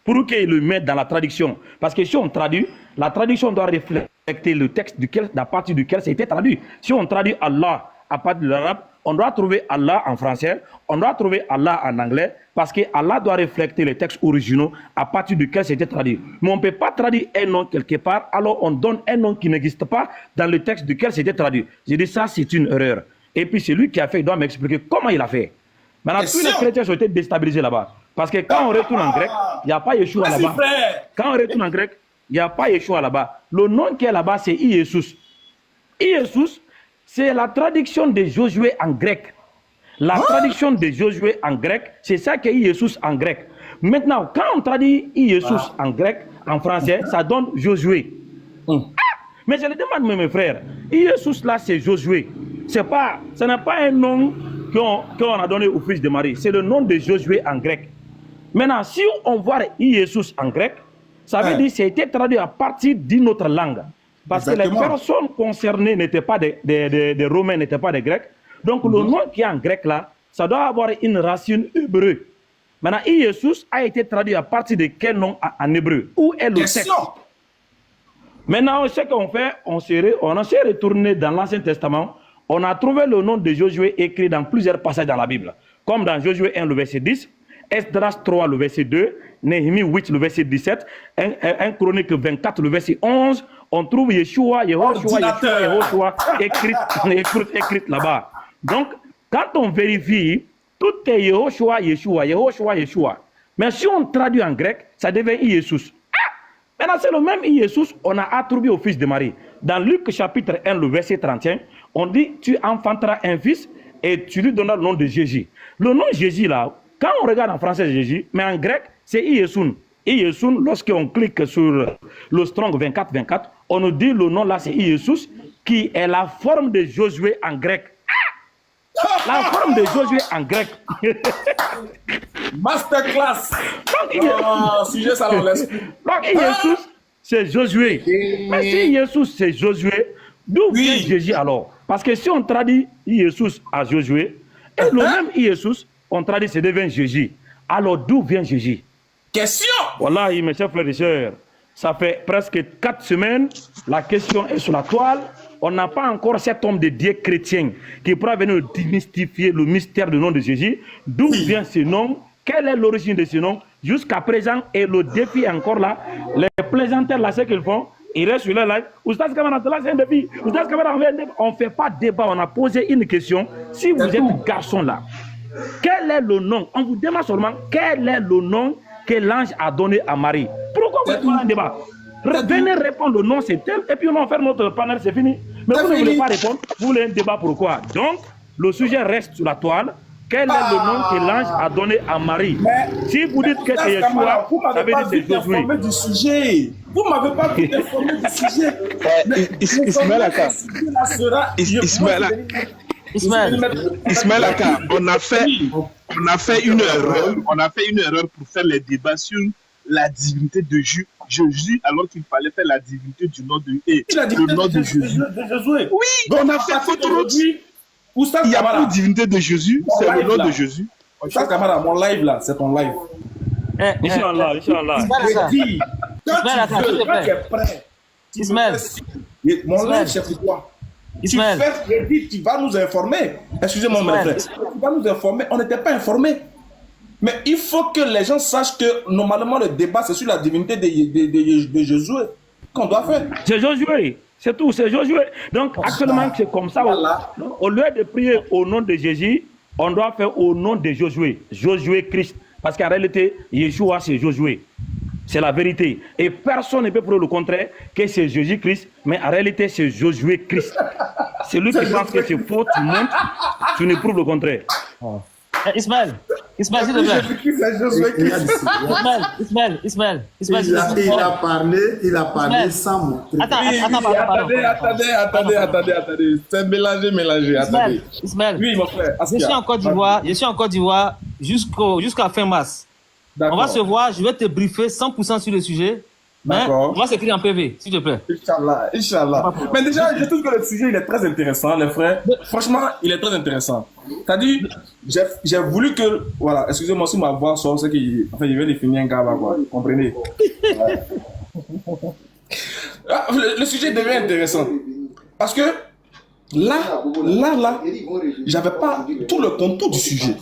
Pour qu'il le mette dans la traduction. Parce que si on traduit, la traduction doit refléter le texte à partir duquel ça a été traduit. Si on traduit Allah à partir de l'arabe, on doit trouver Allah en français, on doit trouver Allah en anglais, parce que Allah doit refléter les textes originaux à partir duquel c'était traduit. Mais on ne peut pas traduire un nom quelque part, alors on donne un nom qui n'existe pas dans le texte duquel c'était traduit. J'ai dit ça, c'est une erreur. Et puis celui qui a fait, il doit m'expliquer comment il a fait. Maintenant, tous les chrétiens ont été déstabilisés là-bas. Parce que quand on retourne en grec, il n'y a pas Yeshua là-bas. Quand on retourne en grec, il n'y a pas Yeshua là-bas. Le nom qui est là-bas, c'est Iesus. Iesus, c'est la traduction de Josué en grec. La traduction de Josué en grec, c'est ça qui est Iesus en grec. Maintenant, quand on traduit Iesus en grec, en français, ça donne Josué. Mais je le demande, mes frères, Iesus là, c'est Josué. Ce n'est pas un nom qu'on a donné au fils de Marie. C'est le nom de Josué en grec. Maintenant, si on voit Iesus en grec, ça veut dire que ça a été traduit à partir d'une autre langue. Parce que les personnes concernées n'étaient pas des Romains, n'étaient pas des Grecs. Donc le nom qui est en grec là, ça doit avoir une racine hébreu. Maintenant, Iesus a été traduit à partir de quel nom en hébreu? Où est le texte? Maintenant, ce qu'on fait, on s'est retourné dans l'Ancien Testament. On a trouvé le nom de Josué écrit dans plusieurs passages dans la Bible. Comme dans Josué 1, le verset 10, Esdras 3, le verset 2, Néhémie 8, le verset 17, 1 Chronique 24, le verset 11. On trouve Yeshua écrit là-bas. Donc, quand on vérifie, tout est Yeshua. Mais si on traduit en grec, ça devient Iesus. Maintenant, c'est le même Iesus qu'on a attribué au fils de Marie. Dans Luc chapitre 1, le verset 31, on dit, tu enfanteras un fils et tu lui donneras le nom de Jésus. Le nom Jésus là, quand on regarde en français Jésus, mais en grec, c'est Iesun. Iesun, lorsqu'on clique sur le Strong 24-24, on nous dit le nom là, c'est Iesus, qui est la forme de Josué en grec. La forme de Josué en grec. Masterclass. Sujet ça on laisse. Donc Iesus, c'est Josué. Mais si Iesus, c'est Josué, d'où vient Jésus alors? Parce que si on traduit Iesus à Josué, et le même Iesus, on traduit, c'est devient Jésus. Alors d'où vient Jésus? Question. Voilà, mes chers frères et sœurs, ça fait presque 4 semaines, la question est sur la toile. On n'a pas encore cet homme de Dieu chrétien qui pourra venir démystifier le mystère du nom de Jésus. D'où vient ce nom? Quelle est l'origine de ce nom? Jusqu'à présent, et le défi est encore là. Les plaisanteurs, là, ce qu'ils font, ils restent sur leur live. Oustaz Kamara, là, c'est un défi. Oustaz Kamara, on ne fait pas de débat. On a posé une question. Si vous êtes garçon là, quel est le nom? On vous demande seulement quel est le nom que l'ange a donné à Marie. Pourquoi vous faites un débat? Venez répondre le nom, c'est tel, et puis on va faire notre panel, c'est fini. Mais vous ne voulez pas répondre, vous voulez un débat, pourquoi? Donc, le sujet reste sur la toile. Quel est le nom que l'ange a donné à Marie? Si vous dites que c'est Yeshua, ça veut dire que c'est Josué. Du sujet. Vous ne m'avez pas tout informé du sujet. Ismaël Aka. Ismaël Aka, on a fait une erreur pour faire les débats sur la divinité de Jésus alors qu'il fallait faire la divinité du nom de Jésus. Oui, on a fait faute route. Il n'y a pas de divinité de Jésus, c'est le nom de Jésus. Oustaz Kamara, mon live là, c'est ton live. Inch'Allah. Quand tu es prêt, mon live c'est pour toi. Tu vas nous informer. Excusez-moi, mon frère. Tu vas nous informer. On n'était pas informés. Mais il faut que les gens sachent que normalement le débat c'est sur la divinité de Jésus qu'on doit faire. C'est Josué, c'est tout, c'est Josué. Donc actuellement c'est comme ça. Voilà. Au lieu de prier au nom de Jésus, on doit faire au nom de Josué, Josué Christ. Parce qu'en réalité, Yeshua c'est Josué. C'est la vérité. Et personne ne peut prouver le contraire que c'est Jésus-Christ, mais en réalité c'est Josué Christ. C'est lui qui pense que c'est faux, tu montes, tu ne prouves le contraire. Ismaël, s'il te plaît. Ismaël. Il a parlé sans montrer. Attendez. C'est mélangé. Attendez. Ismaël. Oui, mon frère. Je suis en Côte d'Ivoire jusqu'à fin mars. On va se voir, je vais te briefer 100% sur le sujet. On va s'écrire en PV, s'il te plaît. Inch'Allah. Mais déjà, je trouve que le sujet il est très intéressant, les frères. Franchement, il est très intéressant. C'est-à-dire, j'ai voulu que. Voilà, excusez-moi si ma voix sort, c'est qu'il vient de finir un gars là, quoi. Vous comprenez? Le sujet devient intéressant. Parce que là, j'avais pas tout le contour du sujet.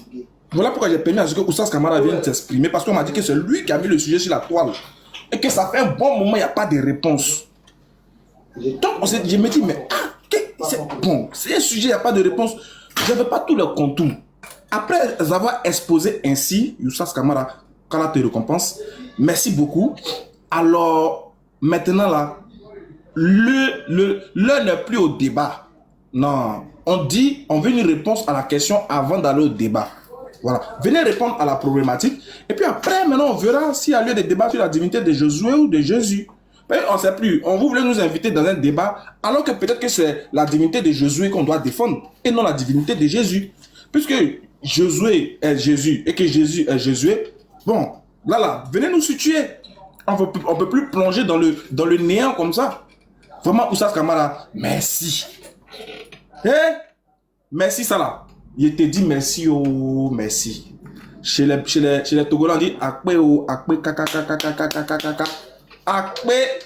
Voilà pourquoi j'ai permis à ce que Oustaz Kamara vienne s'exprimer. Parce qu'on m'a dit que c'est lui qui a mis le sujet sur la toile. Et que ça fait un bon moment, il n'y a pas de réponse. Donc, je me dis, mais c'est bon, c'est un sujet, il n'y a pas de réponse. Je n'avais pas tout le contour. après avoir exposé ainsi, Youssas Kamara, qu'Allah te récompense, merci beaucoup. Alors, maintenant là, l'heure n'est plus au débat. Non, on dit, on veut une réponse à la question avant d'aller au débat. Voilà, venez répondre à la problématique. Et puis après, maintenant, on verra s'il y a lieu de débat sur la divinité de Josué ou de Jésus. Mais on ne sait plus. On voulait nous inviter dans un débat, alors que peut-être que c'est la divinité de Josué qu'on doit défendre, et non la divinité de Jésus. Puisque Josué est Jésus, et que Jésus est Josué, bon, là, venez nous situer. On ne peut plus plonger dans le néant comme ça. Vraiment, Oussas Kamara, merci. Merci, Salah. Il te dit merci, oh, merci. Chez les Togolais, on dit akpe, oh, akpe, kaka, kaka, kaka, kaka, kaka. Akpe,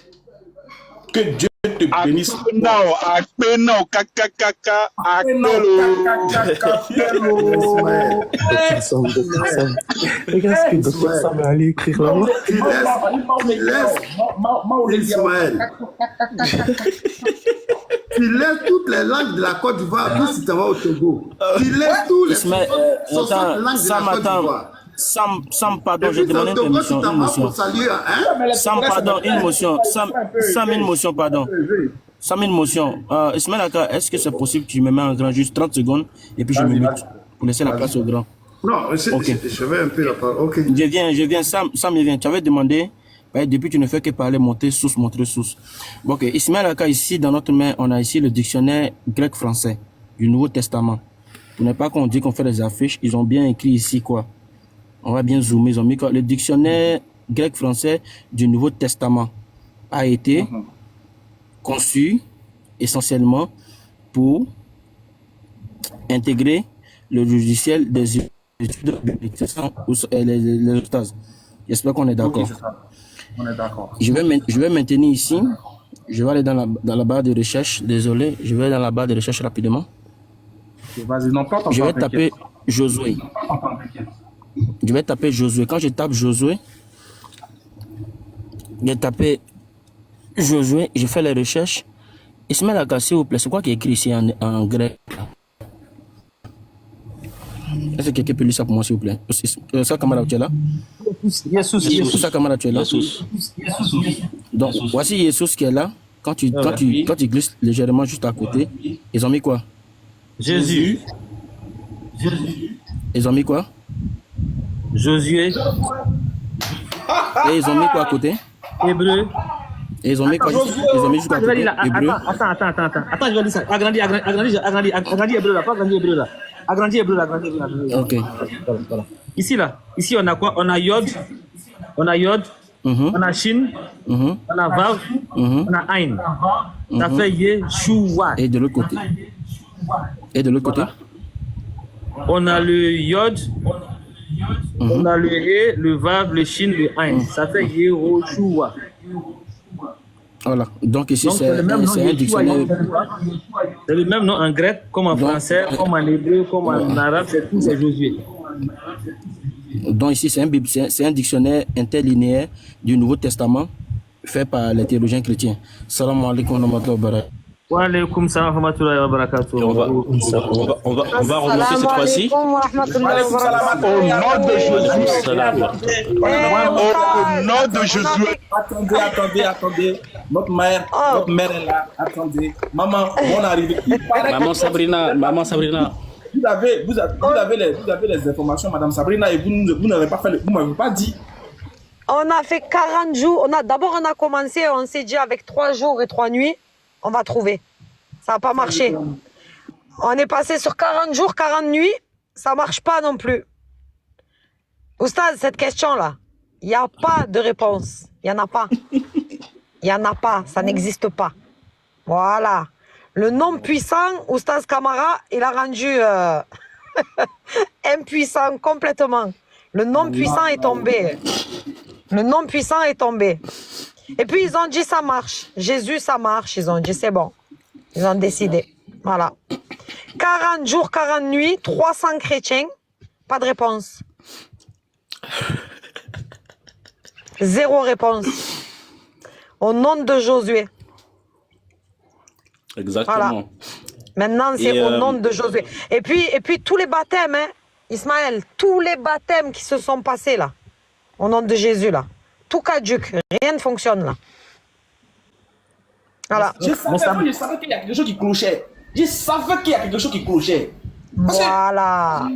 que Dieu te bénisse. Non, akpe, non, kaka, kaka, akpe, Regarde ce que Dr Sam est allé écrire là-bas. Tu laisses toutes les langues de la Côte d'Ivoire, plus si tu vas au Togo. Tu laisses tous les 60 langues de la Côte d'Ivoire. Sam, pardon, j'ai demandé une permission. Une motion. Sam, pardon, une motion. Sam, une motion, pardon. Sam, une motion. Ismaël Aka, est-ce que c'est possible que tu me mets en grand juste 30 secondes et puis je me mute pour laisser la place au grand? Non, je vais un peu la parole. Ok. Je viens. Sam, je viens. Tu avais demandé. Depuis, tu ne fais que parler, montrer source. Bon, ok. Ismaël Aka, ici, dans notre main, on a ici le dictionnaire grec-français du Nouveau Testament. Pour ne pas qu'on dise qu'on fait des affiches, ils ont bien écrit ici quoi. On va bien zoomer. Ils ont mis quoi. Le dictionnaire grec-français du Nouveau Testament a été conçu essentiellement pour intégrer le logiciel des études bibliques. C'est ça, les otages. J'espère qu'on est d'accord. Okay, on est d'accord. Je vais maintenir ici. Je vais aller dans la barre de recherche. Désolé, je vais dans la barre de recherche rapidement. Vas-y, non, pas je vais taper Josué. Je vais taper Josué. Quand je tape Josué, je fais les recherches. Ismaël Aka, s'il vous plaît, c'est quoi qui est écrit ici en grec? Est-ce que quelqu'un peut lire ça pour moi, s'il vous plaît? Ça, camarade, tu es là? Ça, camarade, tu es là? Donc, voici Jesus qui est là. Quand tu glisses légèrement juste à côté, ils ont mis quoi? Jésus. Ils ont mis quoi? Josué. Et ils ont mis quoi à côté? Hébreu. Et ils ont mis quoi? Ils ont mis juste à côté. Hébreu. Attends, je vais dire ça. Agrandi hébreu là, pas agrandi hébreu là. Agrandi hébreu là. Ok. Voilà. Ici on a quoi? On a Yod. On a Shin. On a Vav. On a Ain. Ça fait Yeshua. Et de l'autre côté? On a le Yod. On a le He, le Vav, le Shin, le Ain. Ça fait Yehoshua. Voilà. Donc ici, c'est un dictionnaire. C'est le même nom en grec, comme en français, comme en hébreu, comme en arabe, c'est tout, c'est Josué. Donc ici, c'est un dictionnaire interlinéaire du Nouveau Testament fait par les théologiens chrétiens. Salam alaikum wa rahmatullahi wa barakatuh. Wa alaikum salam wa rahmatullahi wa barakatuh. On va remonter cette fois-ci. Au nom de Jésus. Attendez. Notre mère est là. Attendez. Maman, on arrive. Maman Sabrina. Vous avez les informations, Madame Sabrina, et vous n'avez pas fait, vous m'avez pas dit. On a fait 40 jours. D'abord, on a commencé, on s'est dit avec 3 jours et 3 nuits, on va trouver. Ça n'a pas marché. On est passé sur 40 jours, 40 nuits, ça ne marche pas non plus. Oustaz, cette question-là, il n'y a pas de réponse. Il n'y en a pas. Il n'y en a pas, ça n'existe pas. Voilà. Le nom puissant, Oustaz Kamara, il a rendu impuissant complètement. Le nom puissant est tombé. Et puis ils ont dit ça marche. Jésus, ça marche. Ils ont dit c'est bon. Ils ont décidé. Voilà. 40 jours, 40 nuits, 300 chrétiens. Pas de réponse. 0 réponse. Au nom de Josué. Exactement. Voilà. Maintenant, c'est au nom de Josué. Et puis tous les baptêmes, Ismaël, tous les baptêmes qui se sont passés là, au nom de Jésus là, tout caduque, rien ne fonctionne là. Voilà. Je savais qu'il y a quelque chose qui clochait. Je savais qu'il y a quelque chose qui clochait. Parce que- Voilà.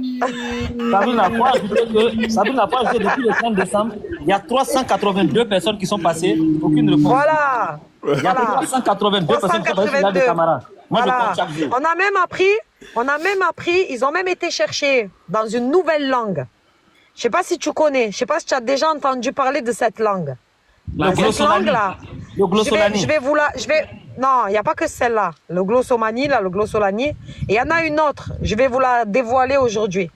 Sabrina, faut ajouter que depuis le 30 décembre, il y a 382 personnes qui sont passées, aucune réponse. Voilà. Il y a 382 personnes qui sont passées sur l'âge de camarades. Moi, je Voilà. compte chaque jour. On a même appris, ils ont même été chercher dans une nouvelle langue. Je sais pas si tu connais, je sais pas si tu as déjà entendu parler de cette langue. La Cette glossolanie. langue-là, Le glossolani. non, il n'y a pas que celle-là. Le glossomanie, là, le glossolani. Et il y en a une autre, je vais vous la dévoiler aujourd'hui.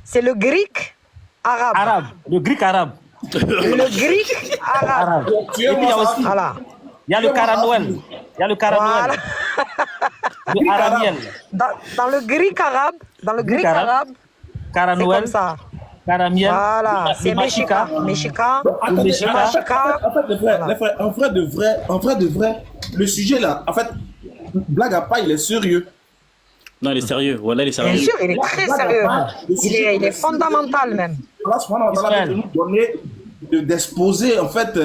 C'est le grec arabe. Le grec arabe. Le grec arabe. Et puis il y a aussi, Voilà. il y a le Cara-Noël. Il y a le Cara-Noël. Le Aramiel. Dans le grec arabe, c'est Cara-Noël. comme ça. Caramiel. Voilà, c'est Meshika. Meshika. Attendez, Meshika. en fait, les frères, en vrai de vrai, le sujet là, en fait, blague à part, il est sérieux. Non, il est sérieux. Voilà, il est sérieux. Bien sûr, il est très sérieux. Il est fondamental même. Allah subhanahu wa ta'ala veut nous donner d'exposer, en fait,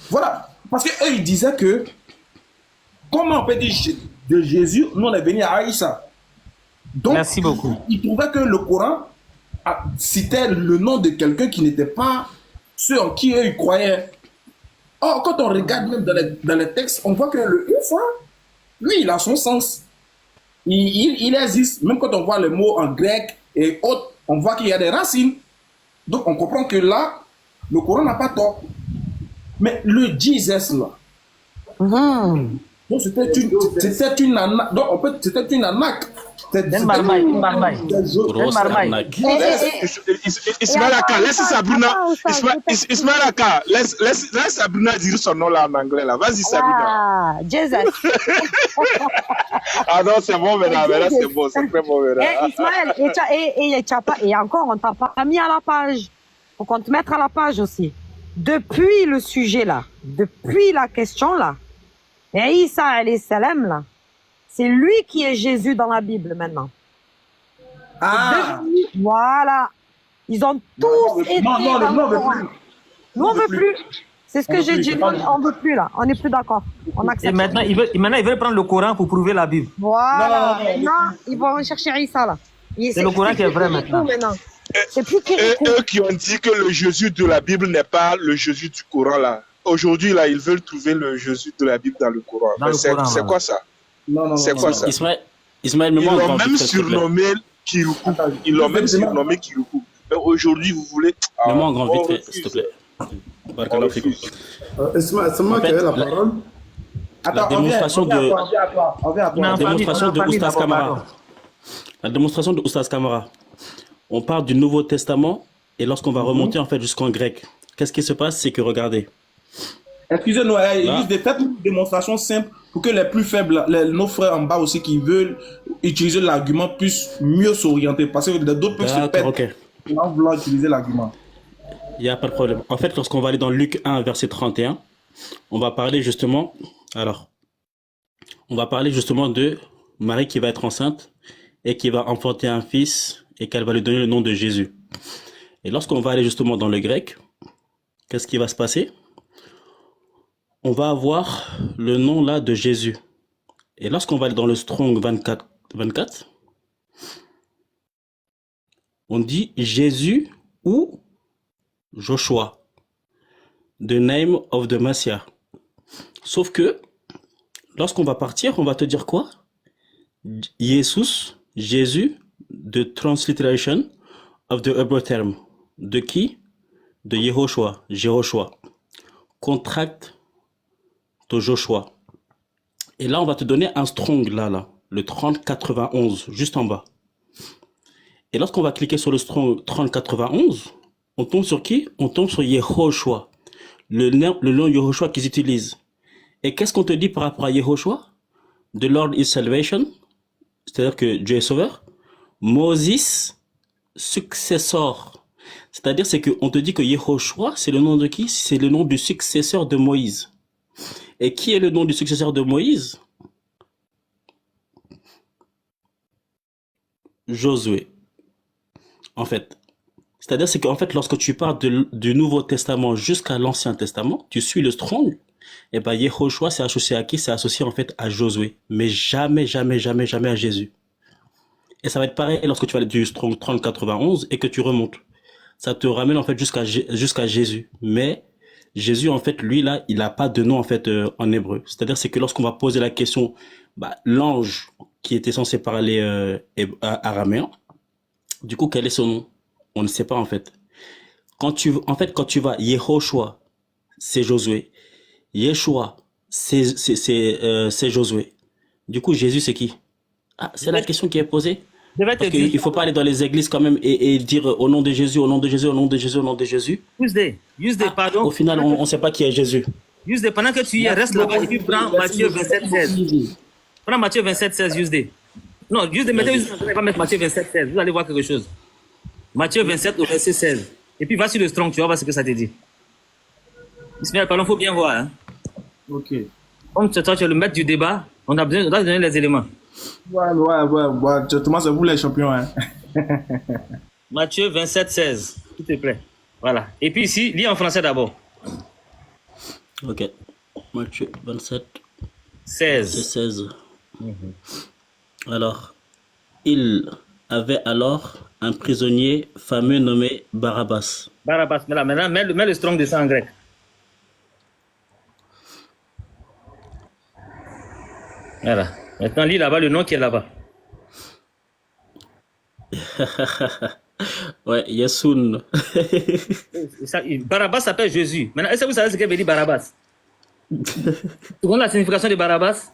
voilà. Parce qu'eux, ils disaient que, comment on peut dire de Jésus, nous on est venu à Aïssa. Donc, Merci beaucoup. Ils trouvaient que le Coran citait le nom de quelqu'un qui n'était pas ceux en qui eux ils croyaient. Or, quand on regarde même dans les textes, on voit que le Isa, lui, il a son sens. Il existe. Même quand on voit le mot en grec et autres, on voit qu'il y a des racines. Donc, on comprend que là, le Coran n'a pas tort. Mais le Jesus, là, donc c'était une arnaque. Donc, en fait, c'était une arnaque. Une marmaille. Grosse arnaque. Ismaël Aka, laisse Sabrina. Ismaël Aka, laisse Sabrina dire son nom là en anglais là. Vas-y Sabrina. Ah, Jesus. Ah non, c'est bon maintenant, là c'est bon, c'est très bon maintenant. Ismaël, et encore, on t'a pas mis à la page. Faut qu'on te mette à la page aussi. Depuis le sujet là, depuis la question là, et Isa alayhi salam là, c'est lui qui est Jésus dans la Bible maintenant. Ah! Voilà. Ils ont tous été dans le Coran. Nous, on veut plus. C'est ce que j'ai dit. On veut plus là. On n'est plus d'accord. On accepte. Et maintenant, ils veulent prendre le Coran pour prouver la Bible. Voilà. Maintenant, ils vont chercher Isa là. C'est le Coran qui est vrai maintenant. C'est plus eux qui ont dit que le Jésus de la Bible n'est pas le Jésus du Coran là. Aujourd'hui là, ils veulent trouver le Jésus de la Bible dans le Coran. Mais c'est quoi ça? C'est quoi ça? Ismaël, ils l'ont même surnommé Kiroukou. Ils l'ont même surnommé Kiroukou. Mais aujourd'hui, vous voulez... Mets-moi en grand vite fait, s'il te plaît. C'est moi qui ai la parole. La démonstration de Oustaz Kamara. La démonstration de Oustaz Kamara. On parle du Nouveau Testament et lorsqu'on va remonter en fait jusqu'en grec, qu'est-ce qui se passe? C'est que regardez. Excusez-nous, il y a juste une démonstration simple pour que les plus faibles, nos frères en bas aussi qui veulent utiliser l'argument puissent mieux s'orienter. Parce que d'autres peuvent se perdre en voulant utiliser l'argument. Il n'y a pas de problème. En fait, lorsqu'on va aller dans Luc 1, verset 31, on va parler justement, de Marie qui va être enceinte et qui va enfanter un fils et qu'elle va lui donner le nom de Jésus. Et lorsqu'on va aller justement dans le grec, qu'est-ce qui va se passer? On va avoir le nom là de Jésus. Et lorsqu'on va aller dans le Strong 24, on dit Jésus ou Joshua, the name of the Messiah. Sauf que, lorsqu'on va partir, on va te dire quoi? Jésus, the transliteration of the Hebrew term. De qui? De Yehoshua, Contract to Joshua. Et là, on va te donner un strong là, le 3091, juste en bas. Et lorsqu'on va cliquer sur le strong 3091, on tombe sur qui? On tombe sur Yehoshua, le nom Yehoshua qu'ils utilisent. Et qu'est-ce qu'on te dit par rapport à Yehoshua? The Lord is salvation, c'est-à-dire que Dieu est sauveur. Moses, successor. C'est-à-dire c'est qu'on te dit que Yehoshua, c'est le nom de qui? C'est le nom du successeur de Moïse. Et qui est le nom du successeur de Moïse? Josué. en fait. C'est-à-dire, c'est qu'en fait, lorsque tu pars du Nouveau Testament jusqu'à l'Ancien Testament, tu suis le Strong, et ben, Yehoshua, c'est associé à qui? C'est associé, en fait, à Josué. Mais jamais, jamais, jamais, jamais à Jésus. Et ça va être pareil lorsque tu vas du Strong 3091 et que tu remontes. Ça te ramène, en fait, jusqu'à Jésus. Mais, Jésus, en fait, lui, là, il n'a pas de nom, en fait, en hébreu. C'est-à-dire, c'est que lorsqu'on va poser la question, bah, l'ange qui était censé parler araméen, du coup, quel est son nom? On ne sait pas, en fait. Quand tu vas, Yehoshua, c'est Josué. Yeshua, c'est Josué. Du coup, Jésus, c'est qui? Ah, c'est la question qui est posée. Parce qu'il ne faut pas aller dans les églises quand même et dire au nom de Jésus, au nom de Jésus, au nom de Jésus, au nom de Jésus. Pardon. Au final, on ne sait pas qui est Jésus. Pendant que tu y es, reste là-bas et puis prends Matthieu 27, 16. Prends Matthieu 27, 16, Yusde. Non, mettez, je vais pas mettre Matthieu 27, 16. Vous allez voir quelque chose. Matthieu 27 au verset 16. Et puis va sur le Strong, tu vas voir ce que ça te dit. Ismaël, pardon, il faut bien voir. Hein. Ok. Comme toi, tu es le maître du débat, on doit donner les éléments. Ouais. Justement, c'est vous les champions. Hein. Matthieu 27, 16. S'il te plaît. Voilà. Et puis ici, lis en français d'abord. Ok. Matthieu 27. 16. 16. Alors, il avait alors un prisonnier fameux nommé Barabbas. Barabbas, maintenant, mets le Strong de ça en grec. Voilà. Maintenant, lis là-bas le nom qui est là-bas. Ouais, Yesoun. Barabbas s'appelle Jésus. Maintenant, est-ce que vous savez ce que veut dire Barabbas? Vous connaissez la signification de Barabbas?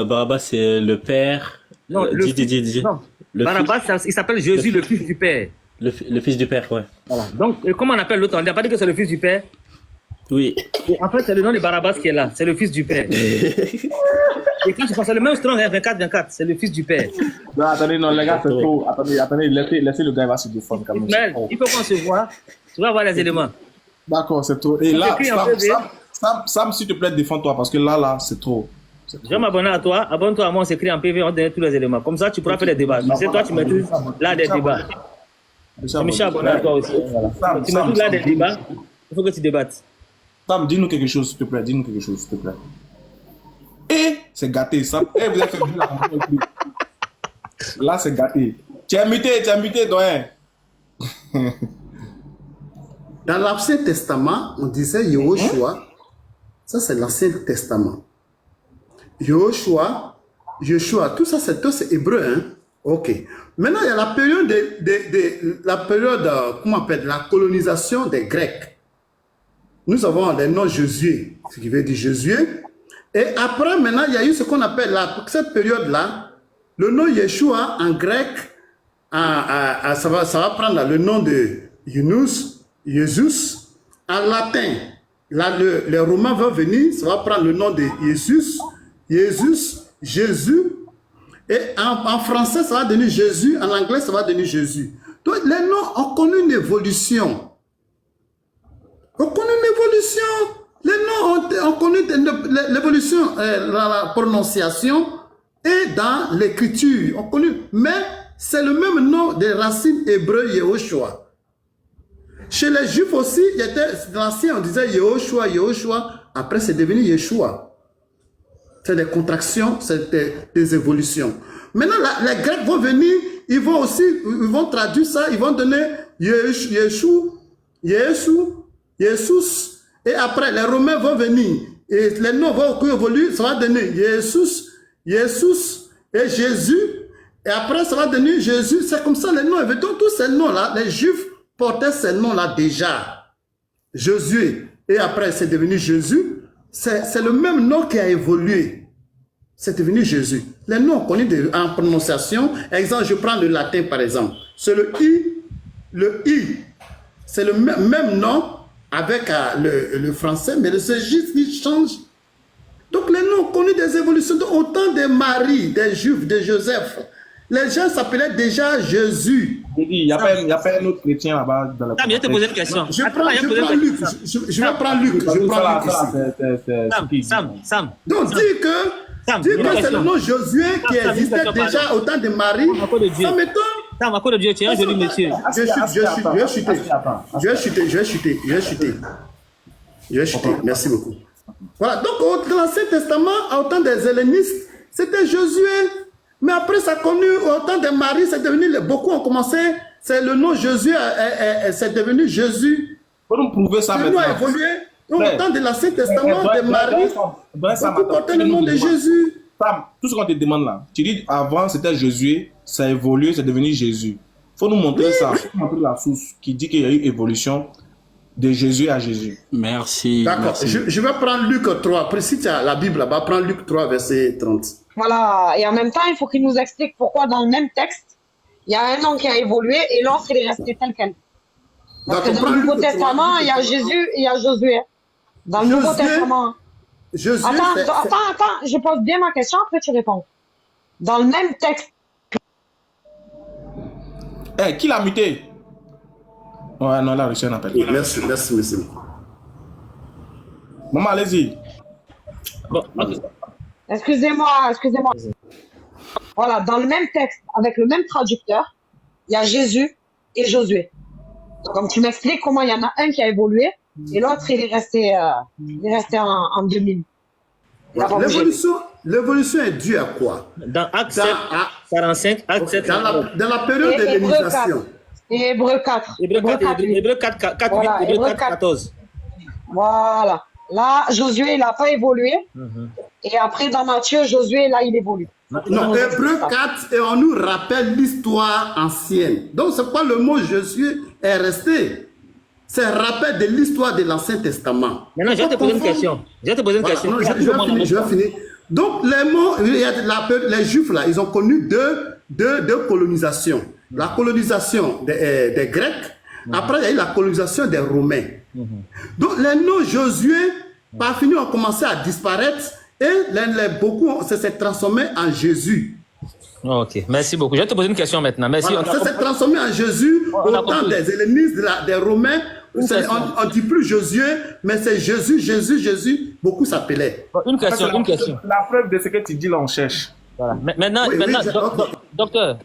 Barabbas, c'est le père. Non, non. Barabbas, il s'appelle Jésus, le fils du père. Le fils du père, ouais. Voilà. Donc, comment on appelle l'autre? On n'a pas dit que c'est le fils du père? Oui. Et en fait, c'est le nom de Barabbas qui est là. C'est le fils du père. Et quand je pense, c'est le même Strong, 24-24. C'est le fils du père. Non, attendez, non, les gars, c'est trop. Attendez, laissez le gars, il va se défendre quand même. Mais il faut qu'on se voit. Tu vas voir les éléments. D'accord, c'est trop. Et là, Sam, s'il te plaît, défends-toi, parce que là, c'est trop. Je vais m'abonner à toi. Abonne-toi à moi, on s'écrit en PV, on donne tous les éléments. Comme ça, tu pourras faire des débats. C'est toi, tu maîtrises là des débats. Michel, abonné à toi aussi. Voilà. Tu maîtrises là des débats. Il faut que tu débattes. Sam, dis-nous quelque chose, s'il te plaît. Et c'est gâté, Sam. Eh, vous avez fait bien la là, c'est gâté. Tu es muté, doyen. Dans l'Ancien Testament, on disait Yehoshua. Ça, c'est l'Ancien Testament. Yehoshua, tout ça, c'est hébreu. Hein? Ok. Maintenant, il y a la période comment on appelle, la colonisation des Grecs. Nous avons les noms Josué, ce qui veut dire Josué. Et après, maintenant, il y a eu ce qu'on appelle, cette période-là, le nom Yeshua en grec, ça va prendre le nom de Yunus, Jésus. En latin, là, les Romains vont venir, ça va prendre le nom de Jésus, Jésus. Et en français, ça va devenir Jésus. En anglais, ça va devenir Jésus. Donc, les noms ont connu une évolution. Les noms ont connu l'évolution dans la prononciation et dans l'écriture. Mais c'est le même nom des racines hébreux Yehoshua. Chez les Juifs aussi, l'ancien, on disait Yehoshua. Après, c'est devenu Yeshua. C'est des contractions, c'est des évolutions. Maintenant, les Grecs vont venir, ils vont traduire ça, ils vont donner Yeshua. Et après, les Romains vont venir. Et les noms vont évoluer. Ça va donner Jésus et Jésus. Et après, ça va donner Jésus. C'est comme ça les noms. Et donc, tous ces noms-là, les Juifs portaient ces noms-là déjà. Jésus. Et après, c'est devenu Jésus. C'est le même nom qui a évolué. C'est devenu Jésus. Les noms connus en prononciation. Exemple, je prends le latin par exemple. C'est le I. Le I. C'est le même nom avec le français, mais le juste il change. Donc les noms ont connu des évolutions. Donc, au temps de Marie, des Juifs, de Joseph, les gens s'appelaient déjà Jésus. Il n'y a pas un autre chrétien là-bas dans la je vais te poser une question. Je prends Luc. Je vais prendre Luc. Sam. Donc dire que Dis que c'est le nom Josué qui existait déjà au temps de Marie. Ça m'étonne. Sam, à cause de Dieu, tu es un joli monsieur. Je vais chuter. Merci beaucoup. Voilà, donc dans l'Ancien Testament, au temps des hellénistes, c'était Josué. Mais après, ça a connu, au temps de Marie, c'est devenu, beaucoup ont commencé, c'est le nom Josué, c'est devenu Jésus. Faut nous prouver ça maintenant. Le nom a évolué. Donc, au temps de l'Ancien Testament, de Marie, beaucoup portaient le nom de Jésus. Sam, tout ce qu'on te demande là, tu dis avant c'était Jésus, ça a évolué, c'est devenu Jésus. Il faut nous montrer ça, il faut montrer la source qui dit qu'il y a eu évolution de Jésus à Jésus. Merci. D'accord, je vais prendre Luc 3. Après, si tu as la Bible là-bas, prends Luc 3, verset 30. Voilà, et en même temps, il faut qu'il nous explique pourquoi dans le même texte, il y a un nom qui a évolué et l'autre, il est resté tel quel. Parce que dans le Nouveau Testament, il y a Jésus et il y a Josué. Dans le Nouveau Testament. Attends, je pose bien ma question, après tu réponds. Dans le même texte. Qui l'a muté? Ouais, non, là, reçu un appel. Merci, monsieur. Maman, allez-y. Bon, okay. Excusez-moi. Voilà, dans le même texte, avec le même traducteur, il y a Jésus et Josué. Comme tu m'expliques comment il y en a un qui a évolué et l'autre, il est resté en 2000. L'évolution est due à quoi? Dans Acte 7, 45, Acte 7. Dans la période de l'hélénisation. Et Hébreux 4. Hébreux 4, 14. Voilà. Là, Josué, il n'a pas évolué. Et après, dans Matthieu, Josué, là, il évolue. Non, Hébreux 4, et on nous rappelle l'histoire ancienne. Donc, c'est quoi le mot Josué est resté? C'est un rappel de l'histoire de l'Ancien Testament. Maintenant, je vais te poser une question. Je vais finir. Donc, les mots, les Juifs, là, ils ont connu deux colonisations. La colonisation des Grecs, après, il y a eu la colonisation des Romains. Donc, les noms Josué, par fini, ont commencé à disparaître et beaucoup s'est transformé en Jésus. Ok, merci beaucoup. Je vais te poser une question maintenant. Merci. Voilà, ça s'est transformé en Jésus au temps des hellénistes, des Romains. On ne dit plus Josué, mais c'est Jésus. Beaucoup s'appelaient. Une question. La preuve de ce que tu dis là, on cherche. Voilà. Maintenant, docteur.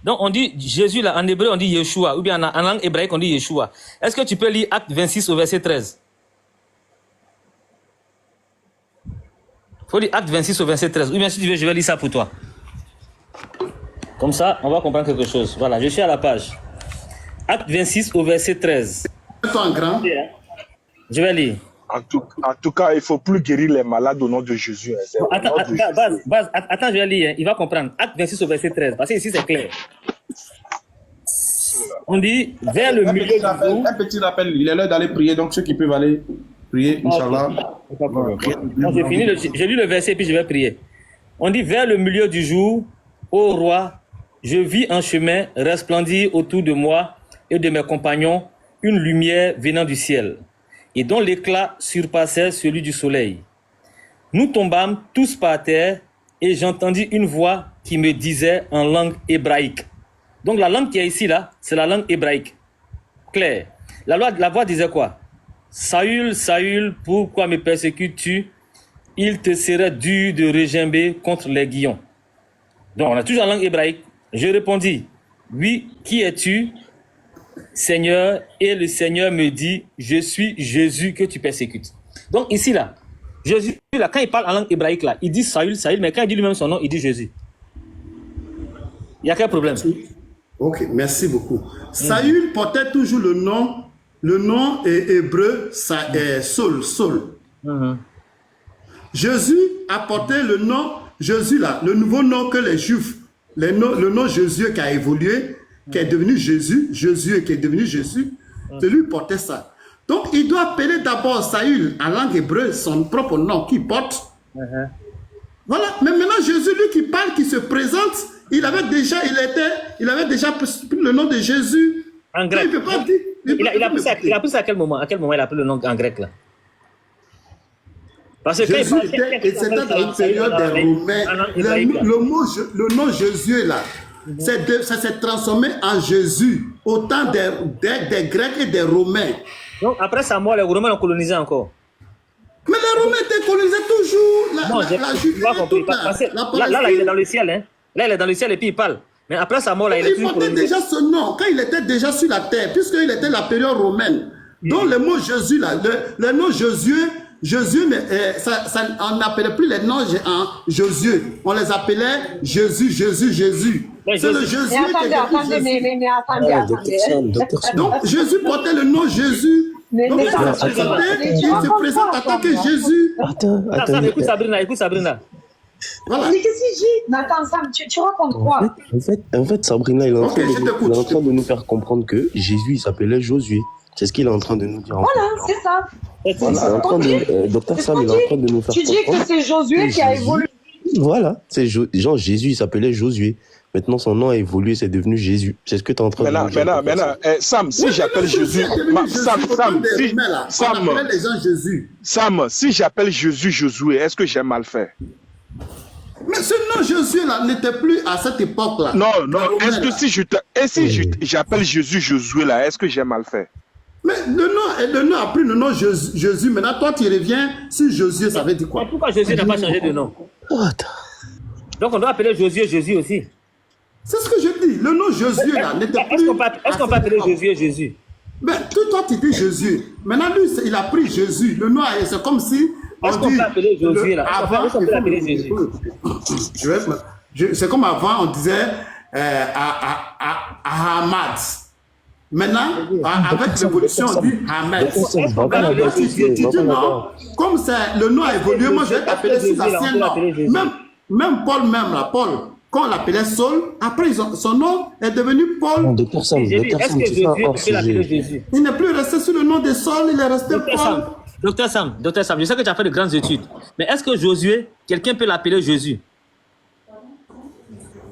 Donc, on dit Jésus, là, en hébreu, on dit Yeshua, ou bien en langue hébraïque, on dit Yeshua. Est-ce que tu peux lire Acte 26 au verset 13? Il faut lire Acte 26 au verset 13. Ou bien si tu veux, je vais lire ça pour toi. Comme ça, on va comprendre quelque chose. Voilà, je suis à la page. Acte 26 au verset 13. En grand. Je vais lire. En tout cas, il ne faut plus guérir les malades au nom de Jésus. Attends, je vais lire. Il va comprendre. Acte 26 au verset 13. Parce que ici, c'est clair. On dit, vers le milieu du jour... Un petit rappel, il est l'heure d'aller prier. Donc, ceux qui peuvent aller prier, Inch'Allah. J'ai lu le verset, puis je vais prier. On dit, vers le milieu du jour, ô roi, je vis en chemin resplendir autour de moi et de mes compagnons une lumière venant du ciel, et dont l'éclat surpassait celui du soleil. Nous tombâmes tous par terre, et j'entendis une voix qui me disait en langue hébraïque. Donc la langue qui est ici, là, c'est la langue hébraïque. Claire. La voix disait quoi? Saül, Saül, pourquoi me persécutes-tu? Il te serait dur de regimber contre les guillons. Donc on a toujours la langue hébraïque. Je répondis, oui, qui es-tu, Seigneur? Et le Seigneur me dit, je suis Jésus que tu persécutes. Donc ici, là, Jésus, là, quand il parle en langue hébraïque, là, il dit Saül, mais quand il dit lui-même son nom, il dit Jésus. Il y a quel problème? Ok, merci beaucoup. Saül portait toujours le nom hébreu, Saul. Jésus a porté le nom, Jésus là, le nouveau nom que les Juifs, le nom Jésus qui a évolué, qui est devenu Jésus qui est devenu Jésus, de lui porter ça. Donc il doit appeler d'abord Saül en langue hébreu, son propre nom qu'il porte. Voilà, mais maintenant Jésus, lui qui parle, qui se présente, il avait déjà pris le nom de Jésus. En grec. Il peut pas dire. Il a pris ça à quel moment? À quel moment il a pris le nom en grec là? Parce que Jésus c'était dans la période des Romains. Le nom Jésus là, ça s'est transformé en Jésus au temps des Grecs et des Romains. Donc après sa mort, les Romains l'ont colonisé encore. Mais les les Romains étaient colonisés toujours. Non, j'ai pas compris. Là, il est dans le ciel. Hein. Là, il est dans le ciel et puis il parle. Mais après sa mort, là, il est Il toujours portait colonisé. déjà ce nom quand il était déjà sur la terre, puisqu'il était la période romaine. Donc le mot Jésus, là, le nom Jésus, on n'appelait plus les noms en Jésus. On les appelait Jésus. Ouais, C'est le Jésus. Jésus Mais attendez, Donc Jésus portait le nom Jésus. Donc il se présente en tant que Jésus. Sam, écoute Sabrina. Voilà. Mais qu'est-ce qu'il dit? Mais attends, Sam, tu racontes quoi? En fait, Sabrina, il est en Ok, train je t'écoute, il est en train de nous faire comprendre que Jésus, il s'appelait Josué. C'est ce qu'il est en train de nous dire. Voilà, c'est ça. Voilà, il est en train de, Docteur Sam, il est en train de nous faire Tu dis que comprendre. c'est Josué qui a évolué. Voilà, c'est genre Jésus, il s'appelait Josué. Maintenant, son nom a évolué, c'est devenu Jésus. C'est ce que tu es en train de nous dire. Maintenant, Sam, si j'appelle Jésus, Sam, si j'appelle Jésus Josué, est-ce que j'ai mal fait? Mais ce nom Jésus là n'était plus à cette époque-là. Non. Est-ce que si j'appelle Jésus Josué là, est-ce que j'ai mal fait? Mais le nom a pris le nom Jésus. Maintenant, toi, tu reviens sur Jésus, ça veut dire quoi? Pourquoi Jésus n'a pas changé de nom? Donc on doit appeler Josué Jésus aussi. C'est ce que je dis. Le nom Jésus là n'était plus. Est-ce qu'on peut appeler Josué Jésus? Mais toi, tu dis Jésus. Maintenant, lui, il a pris Jésus. Le nom, c'est comme si. Est-ce qu'on peut appeler Josué là? Est-ce qu'on peut appeler Jésus? C'est comme avant, on disait Ahmad. Maintenant, avec l'évolution, on dit Ahmed. Tu dis non, comme le nom a évolué, moi je vais t'appeler sous l'ancien nom. Même Paul, Paul, quand on l'appelait Saul, après son nom est devenu Paul. Docteur Sam, c'est ça hors sujet. Il n'est plus resté sous le nom de Saul, il est resté Paul. Docteur Sam, je sais que tu as fait de grandes études, mais est-ce que Josué, quelqu'un peut l'appeler Jésus?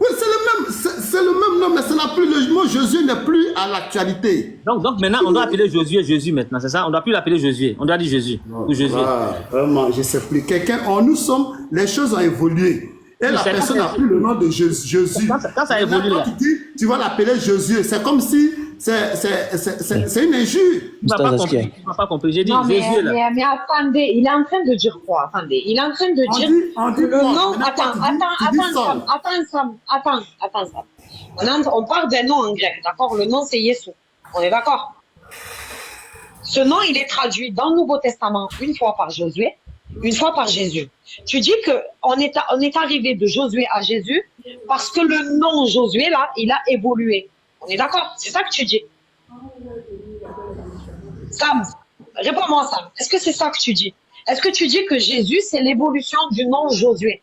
Oui, c'est le même nom, mais ça n'a plus, le mot Jésus n'est plus à l'actualité. Donc maintenant, on doit appeler Josué Jésus maintenant, c'est ça? On ne doit plus l'appeler Jésus, on doit dire Jésus ou Jésus. Vraiment, je ne sais plus. Nous sommes, les choses ont évolué. Et la personne n'a plus le nom de Jésus. Quand ça évolue là. Tu vas l'appeler Jésus. C'est comme si c'est une injure. Tu n'as pas compris. J'ai dit non, Jésus là. Mais attendez, il est en train de dire quoi? Attendez, il est en train de dire que le nom. Attends, Sam. On parle d'un nom en grec, d'accord? Le nom c'est Yeshua. On est d'accord? Ce nom, il est traduit dans le Nouveau Testament une fois par Josué, une fois par Jésus. Tu dis que on est arrivé de Josué à Jésus parce que le nom Josué là, il a évolué. On est d'accord? C'est ça que tu dis. Sam, réponds-moi Sam. Est-ce que c'est ça que tu dis? Est-ce que tu dis que Jésus c'est l'évolution du nom Josué?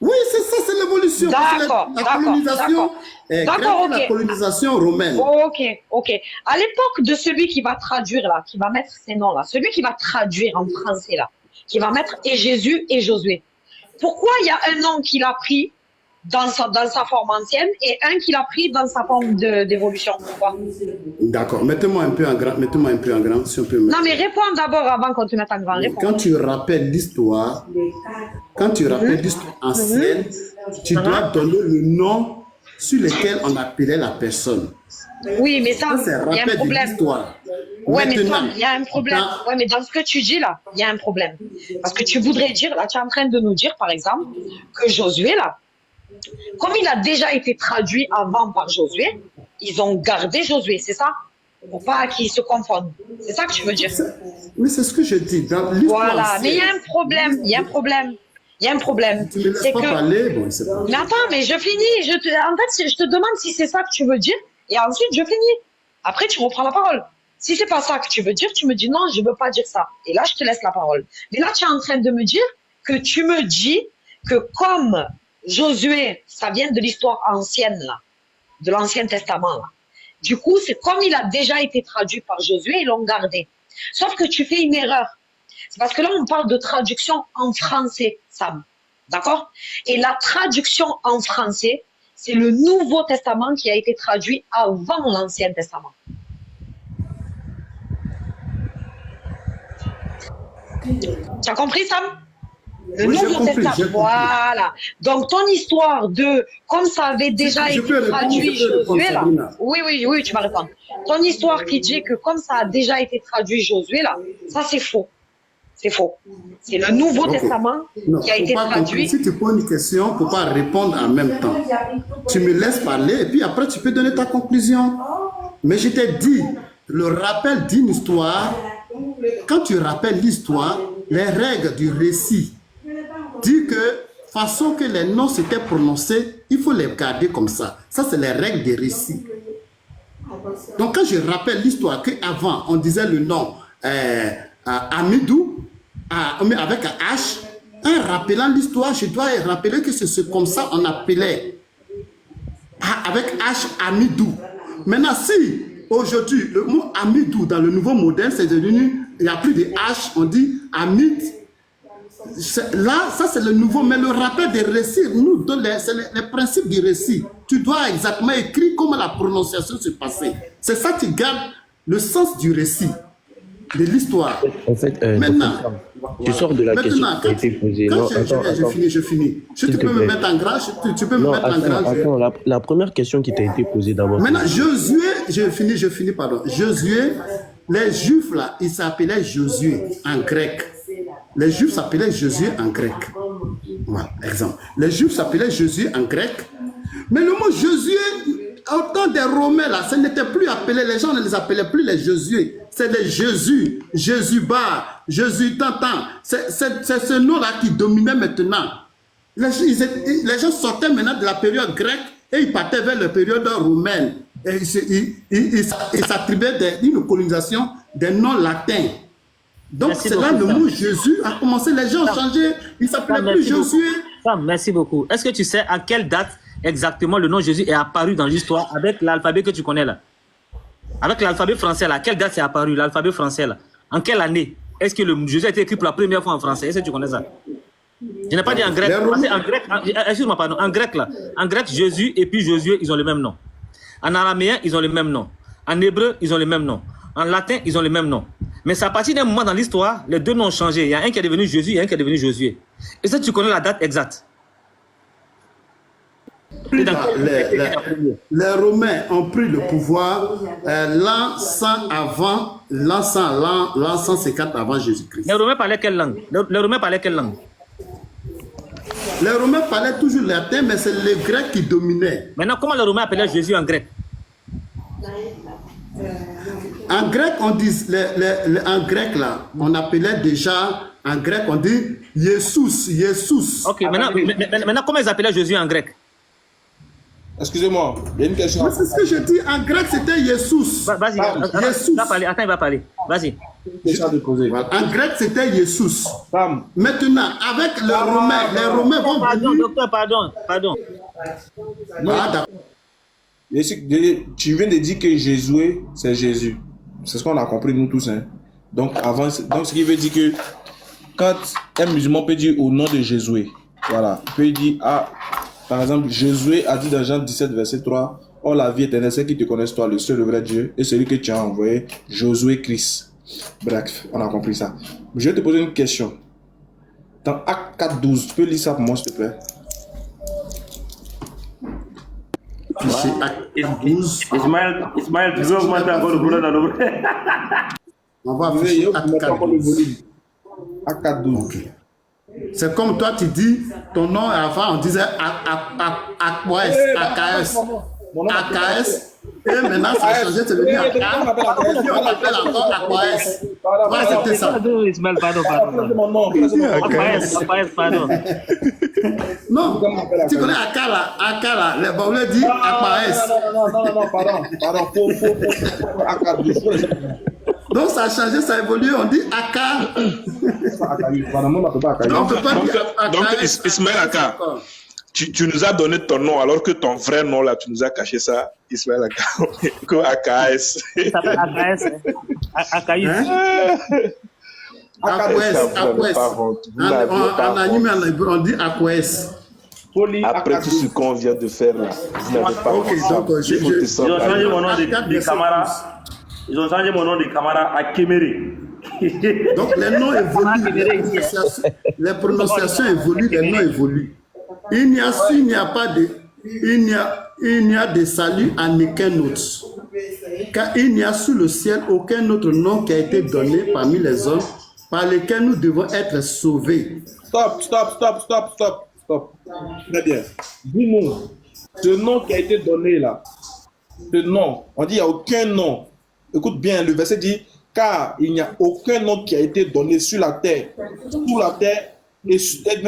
Oui, c'est ça, c'est l'évolution. D'accord, la colonisation, d'accord, la colonisation romaine. Ok. À l'époque de celui qui va traduire là, qui va mettre ces noms là, celui qui va traduire en français là, qui va mettre et Jésus et Josué. Pourquoi il y a un nom qu'il a pris dans sa forme ancienne et un qu'il a pris dans sa forme d'évolution? Pourquoi? D'accord, mettez-moi un peu en grand, si on peut mettre. Non, mais réponds d'abord avant qu'on te mette en grand. Quand tu rappelles l'histoire, ancienne, tu dois donner le nom sur lequel on appelait la personne. Oui, mais ça, il y a un problème. Ouais, mais toi, il y a un problème. Ouais, mais dans ce que tu dis là, il y a un problème. Parce que tu voudrais dire, là, tu es en train de nous dire, par exemple, que Josué, là, comme il a déjà été traduit avant par Josué, ils ont gardé Josué, c'est ça? Pour pas qu'ils se confondent. C'est ça que tu veux dire? Oui, c'est ce que je dis. Voilà, mais il y a un problème, Tu me laisses pas parler, bon, c'est pas... Mais attends, mais je finis. En fait, je te demande si c'est ça que tu veux dire, et ensuite je finis. Après, tu reprends la parole. Si c'est pas ça que tu veux dire, tu me dis non, je veux pas dire ça. Et là, je te laisse la parole. Mais là, tu es en train de me dire que tu me dis que comme Josué, ça vient de l'histoire ancienne, là, de l'Ancien Testament, là. Du coup, c'est comme il a déjà été traduit par Josué, ils l'ont gardé. Sauf que tu fais une erreur. C'est parce que là, on parle de traduction en français, Sam. D'accord? Et la traduction en français, c'est le Nouveau Testament qui a été traduit avant l'Ancien Testament. Tu as compris, Sam? Le Nouveau Testament. Voilà. Donc, ton histoire de, comme ça avait déjà été traduit Josué, là. Oui, tu vas répondre. Ton histoire qui dit que comme ça a déjà été traduit Josué, là, ça c'est faux. C'est faux. C'est le Nouveau Ok. Testament Non, qui a faut été pas traduit. comprendre. Si tu poses une question, il ne faut pas répondre en même temps. Tu me laisses parler et puis après tu peux donner ta conclusion. Mais je t'ai dit, le rappel d'une histoire, quand tu rappelles l'histoire, les règles du récit, dit que façon que les noms s'étaient prononcés, il faut les garder comme ça. Ça, c'est les règles des récits. Donc, quand je rappelle l'histoire qu'avant, on disait le nom Amidou, avec un H, en rappelant l'histoire, je dois rappeler que c'est comme ça on appelait, avec H, Amidou. Maintenant, si aujourd'hui, le mot Amidou dans le nouveau modèle, c'est devenu, il n'y a plus de H, on dit Amid. Là, ça c'est le nouveau, mais le rappel des récits, nous donne c'est les principes du récit. Tu dois exactement écrire comment la prononciation se passait. C'est ça qui garde le sens du récit, de l'histoire. En fait, maintenant, tu sors de la question qui a été posée. Non, je finis. Tu peux me mettre en grand, tu peux me mettre en grand. Attends, la première question qui t'a été posée d'abord. Maintenant, Josué, je finis, pardon. Josué, les Juifs là, ils s'appelaient Josué en grec. Les Juifs s'appelaient Josué en grec. Voilà, exemple. Les Juifs s'appelaient Josué en grec. Mais le mot Josué, au temps des Romains, là, ça n'était plus appelé, les gens ne les appelaient plus les Josué. C'est les Jésus, Jésus-Bar, Jésus-Tantan. C'est ce nom-là qui dominait maintenant. Les gens sortaient maintenant de la période grecque et ils partaient vers la période romaine. Et ils s'attribuaient une colonisation des noms latins. Donc c'est là le mot Jésus a commencé, les gens ont changé, ils ne s'appelaient plus Josué. Sam, merci beaucoup. Est-ce que tu sais à quelle date exactement le nom Jésus est apparu dans l'histoire avec l'alphabet que tu connais là? Avec l'alphabet français là, à quelle date c'est apparu l'alphabet français là? En quelle année est-ce que le Jésus a été écrit pour la première fois en français? Est-ce que tu connais ça? Je n'ai pas dit en grec, parce que en grec, excuse-moi, pardon, en grec là, en grec Jésus et puis Josué, ils ont le même nom. En araméen, ils ont le même nom. En hébreu, ils ont le même nom. En latin, ils ont le même nom. Mais c'est à partir d'un moment dans l'histoire, les deux noms ont changé. Il y a un qui est devenu Jésus et un qui est devenu Josué. Et ça, tu connais la date exacte? Les Romains ont pris le pouvoir l'an 100 avant, l'an 150 avant Jésus-Christ. Les Romains parlaient quelle langue? Les Romains parlaient quelle langue? Les Romains parlaient toujours latin, mais c'est le grec qui dominait. Maintenant, comment les Romains appelaient Jésus en grec? En grec, on dit, en grec là, on appelait déjà, en grec, on dit Jesus. Ok, maintenant, comment ils appelaient Jésus en grec? Excusez-moi, il y a une question. C'est ce que je dis, en grec, c'était Jesus. Vas-y, attends, il va parler. Vas-y. En grec, c'était Jesus. Maintenant, avec les Romains vont pardon, venir... docteur, pardon. Tu viens de dire que Jésus, c'est Jésus. C'est ce qu'on a compris nous tous. Hein. Donc, ce qui veut dire que quand un musulman peut dire au nom de Jésus, voilà, il peut dire, par exemple, Jésus a dit dans Jean 17, verset 3, « Oh, la vie éternelle, c'est qui te connaissent toi, le seul vrai Dieu, et celui que tu as envoyé, Josué Christ. » Bref, on a compris ça. Je vais te poser une question. Dans Acte 4, 12, tu peux lire ça pour moi, s'il te plaît? Ismaël, tu veux augmenter encore le volume dans le volume? On va afficher Acte 4, 12. C'est comme toi, tu dis, ton nom avant, on disait AKS. Et maintenant, ça a changé, c'est devenu AK. Et on appelle encore AKS. Voilà, c'était ça. Pardon. Non, tu connais AK là, les Baoulés disent AKS. Non, pardon. AK 12. Donc ça a changé, ça a évolué, on dit AK. Donc Ismaël Aka, tu nous as donné ton nom alors que ton vrai nom là, tu nous as caché ça, Ismaël Aka, comme AKS. Ça s'appelle AKS. En anime, on dit AKS. Après tout ce qu'on vient de faire là, vous n'avez pas Ils ont changé mon nom de Camara. Ils ont changé mon nom de Camara à Kéméré. Donc les noms évoluent, les prononciations évoluent, les noms évoluent. Il n'y a de salut à aucun autre. Car il n'y a sous le ciel aucun autre nom qui a été donné parmi les hommes par lesquels nous devons être sauvés. Stop. Très bien. Dis-nous, ce nom qui a été donné là, ce nom, on dit il n'y a aucun nom. Écoute bien, le verset dit, car il n'y a aucun nom qui a été donné sur la terre, sous la terre et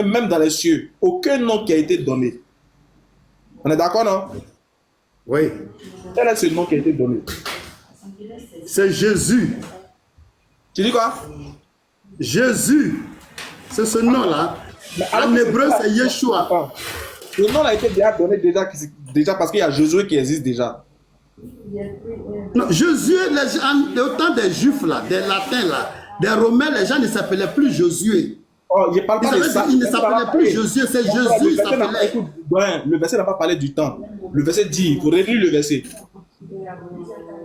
même dans les cieux. Aucun nom qui a été donné. On est d'accord, non? Oui. Quel est ce nom qui a été donné? C'est Jésus. Tu dis quoi? Jésus. C'est ce nom-là. En hébreu, c'est Yeshua. Le nom a été déjà donné déjà parce qu'il y a Josué qui existe déjà. Non, Josué, au temps des Juifs, là, des Latins, là, des Romains, les gens ne s'appelaient plus Josué. Oh, je parle pas de ça. Ils ne s'appelaient plus Josué, c'est Jésus. Le verset n'a pas parlé du temps. Le verset dit, il faut relire le verset.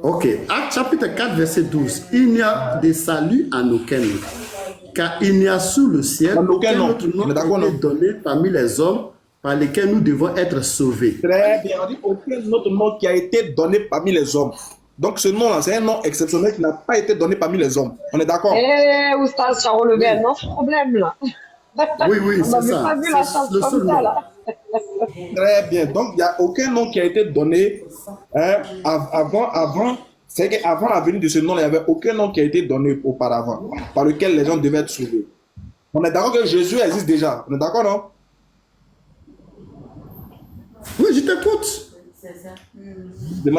Ok, Acte chapitre 4, verset 12. Il n'y a de salut en aucun autre, car il n'y a sous le ciel aucun autre nom qui est donné parmi les hommes par lesquels nous devons être sauvés. Très bien, on dit aucun autre nom qui a été donné parmi les hommes. Donc ce nom-là, c'est un nom exceptionnel qui n'a pas été donné parmi les hommes. On est d'accord? Oustaz, tu as relevé un autre problème là. Oui, c'est ça. Pas vu la chance comme ça là. Très bien, donc il n'y a aucun nom qui a été donné avant. C'est qu'avant la venue de ce nom, il n'y avait aucun nom qui a été donné auparavant, par lequel les gens devaient être sauvés. On est d'accord que Jésus existe déjà. On est d'accord, non? Oui, je t'écoute.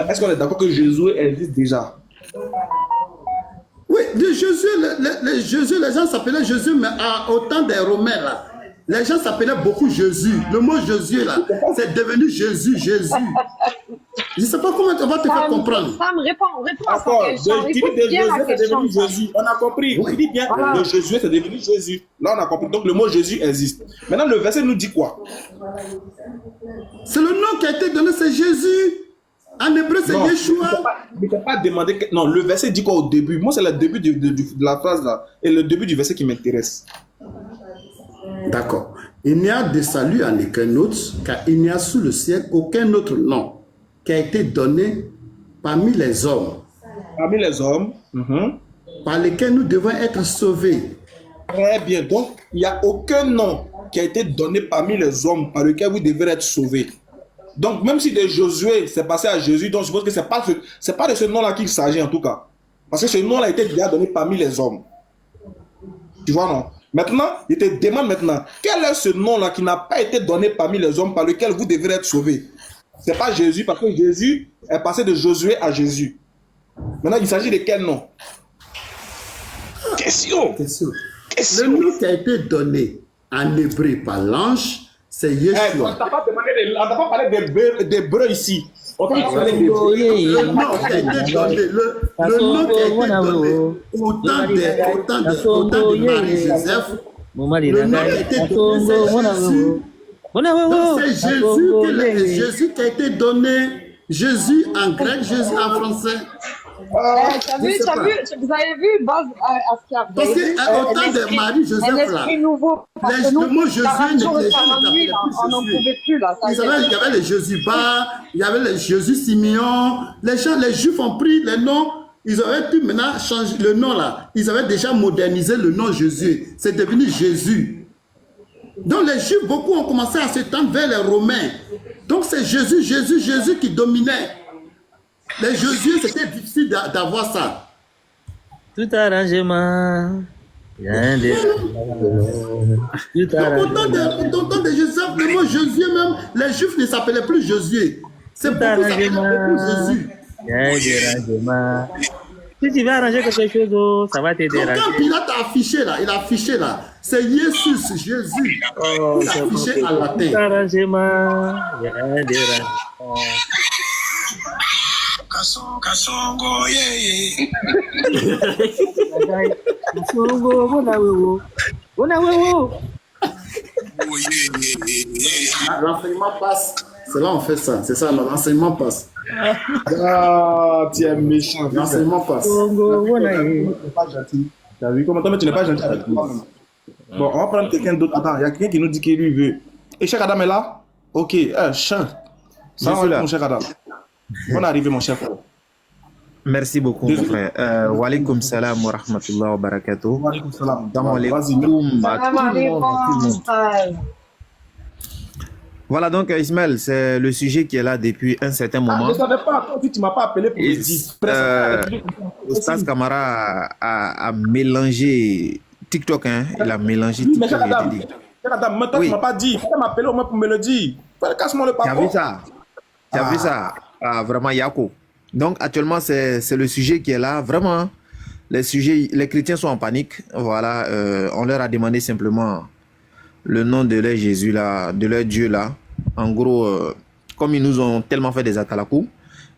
Est-ce qu'on est d'accord que Jésus existe déjà? Oui, Jésus, les gens s'appelaient Jésus, mais au temps des Romains, là, les gens s'appelaient beaucoup Jésus. Le mot Jésus, là, c'est devenu Jésus. Je ne sais pas comment on va te faire comprendre. Sam, réponds à sa question. Qui dit de Jésus, c'est devenu Jésus. On a compris. Oui. Qui dit bien le Jésus, c'est devenu Jésus. Là, on a compris. Donc, le mot Jésus existe. Maintenant, le verset nous dit quoi? C'est le nom qui a été donné, c'est Jésus. En hébreu, c'est Yeshua. Je ne peux pas demander. Non, le verset dit quoi au début? Moi, c'est le début de la phrase là. Et le début du verset qui m'intéresse. D'accord. Il n'y a de salut en aucun autre, car il n'y a sous le ciel aucun autre nom qui a été donné parmi les hommes. Parmi les hommes. Par lesquels nous devons être sauvés. Très bien. Donc, il n'y a aucun nom qui a été donné parmi les hommes par lequel vous devez être sauvés. Donc, même si de Josué, c'est passé à Jésus, donc je suppose que ce n'est pas de ce nom-là qu'il s'agit en tout cas. Parce que ce nom-là a été déjà donné parmi les hommes. Tu vois, non? Maintenant, je te demande maintenant, quel est ce nom-là qui n'a pas été donné parmi les hommes par lequel vous devez être sauvés? Ce n'est pas Jésus, parce que Jésus est passé de Josué à Jésus. Maintenant, il s'agit de quel nom? Question. Le nom qui a été donné en hébreu par l'ange, c'est Yeshua. On n'a pas parlé d'hébreu ici. On t'a parlé d'hébreu. Le nom qui a été donné, le nom qui a été donné au temps de Marie-Joseph, le nom qui a été donné, c'est Jésus. Jésus qui a été donné, Jésus en grec, Jésus en français. Vous avez vu, base à ce qui a parce qu'au temps de Marie-Joseph, là, le mot Jésus n'appelait plus Jésus. Il y avait les Jésus Bar, il y avait les Jésus Simeon. Les Juifs ont pris les noms, ils auraient pu maintenant changer le nom là. Ils avaient déjà modernisé le nom Jésus. C'est devenu Jésus. Donc les Juifs, beaucoup ont commencé à s'étendre vers les Romains. Donc c'est Jésus qui dominait. Les Jésus, c'était difficile d'avoir ça. Tout arrangement. Au temps de Joseph, le mot Jésus même, les Juifs ne s'appelaient plus Jésus. C'est beaucoup Jésus. Si tu veux arranger quelque chose, ça va te déranger. Quand Pilate a affiché là, il a affiché là, c'est Jésus. Il a affiché en latin. Tout arrangement. Kasongo, yeah. Kasongo, L'enseignement passe. C'est là on fait ça. C'est ça, l'enseignement passe. Ah, tu es méchant. L'enseignement passe. T'as vu comment toi, tu n'es pas gentil avec moi. Bon, on va prendre quelqu'un d'autre. Attends, il y a quelqu'un qui nous dit qu'il lui veut. Et Cheikh Adam est là? Ok, Cheikh. Ça va, mon Cheikh Adam. On est arrivé, mon chef. Merci beaucoup, mon frère. Wa alaikum salam wa rahmatullahi wa barakatuh. Wa alaikum salam. Salam alaikum à tout le monde. Voilà donc Ismaël, c'est le sujet qui est là depuis un certain moment. Je ne savais pas, toi, tu ne m'as pas appelé pour le dire. Oustaz Camara a mélangé TikTok, hein. Il a mélangé Oui, mais TikTok. maintenant, tu ne m'as pas dit. Tu m'as appelé au moins pour me le dire. Casse-moi le Tu as parcours. vu ça? Tu as vu ça? Ah, vraiment, Yako. Donc, actuellement, c'est le sujet qui est là. Vraiment, les chrétiens sont en panique. Voilà, on leur a demandé simplement le nom de leur Jésus là, de leur Dieu là. En gros, comme ils nous ont tellement fait des atalakou,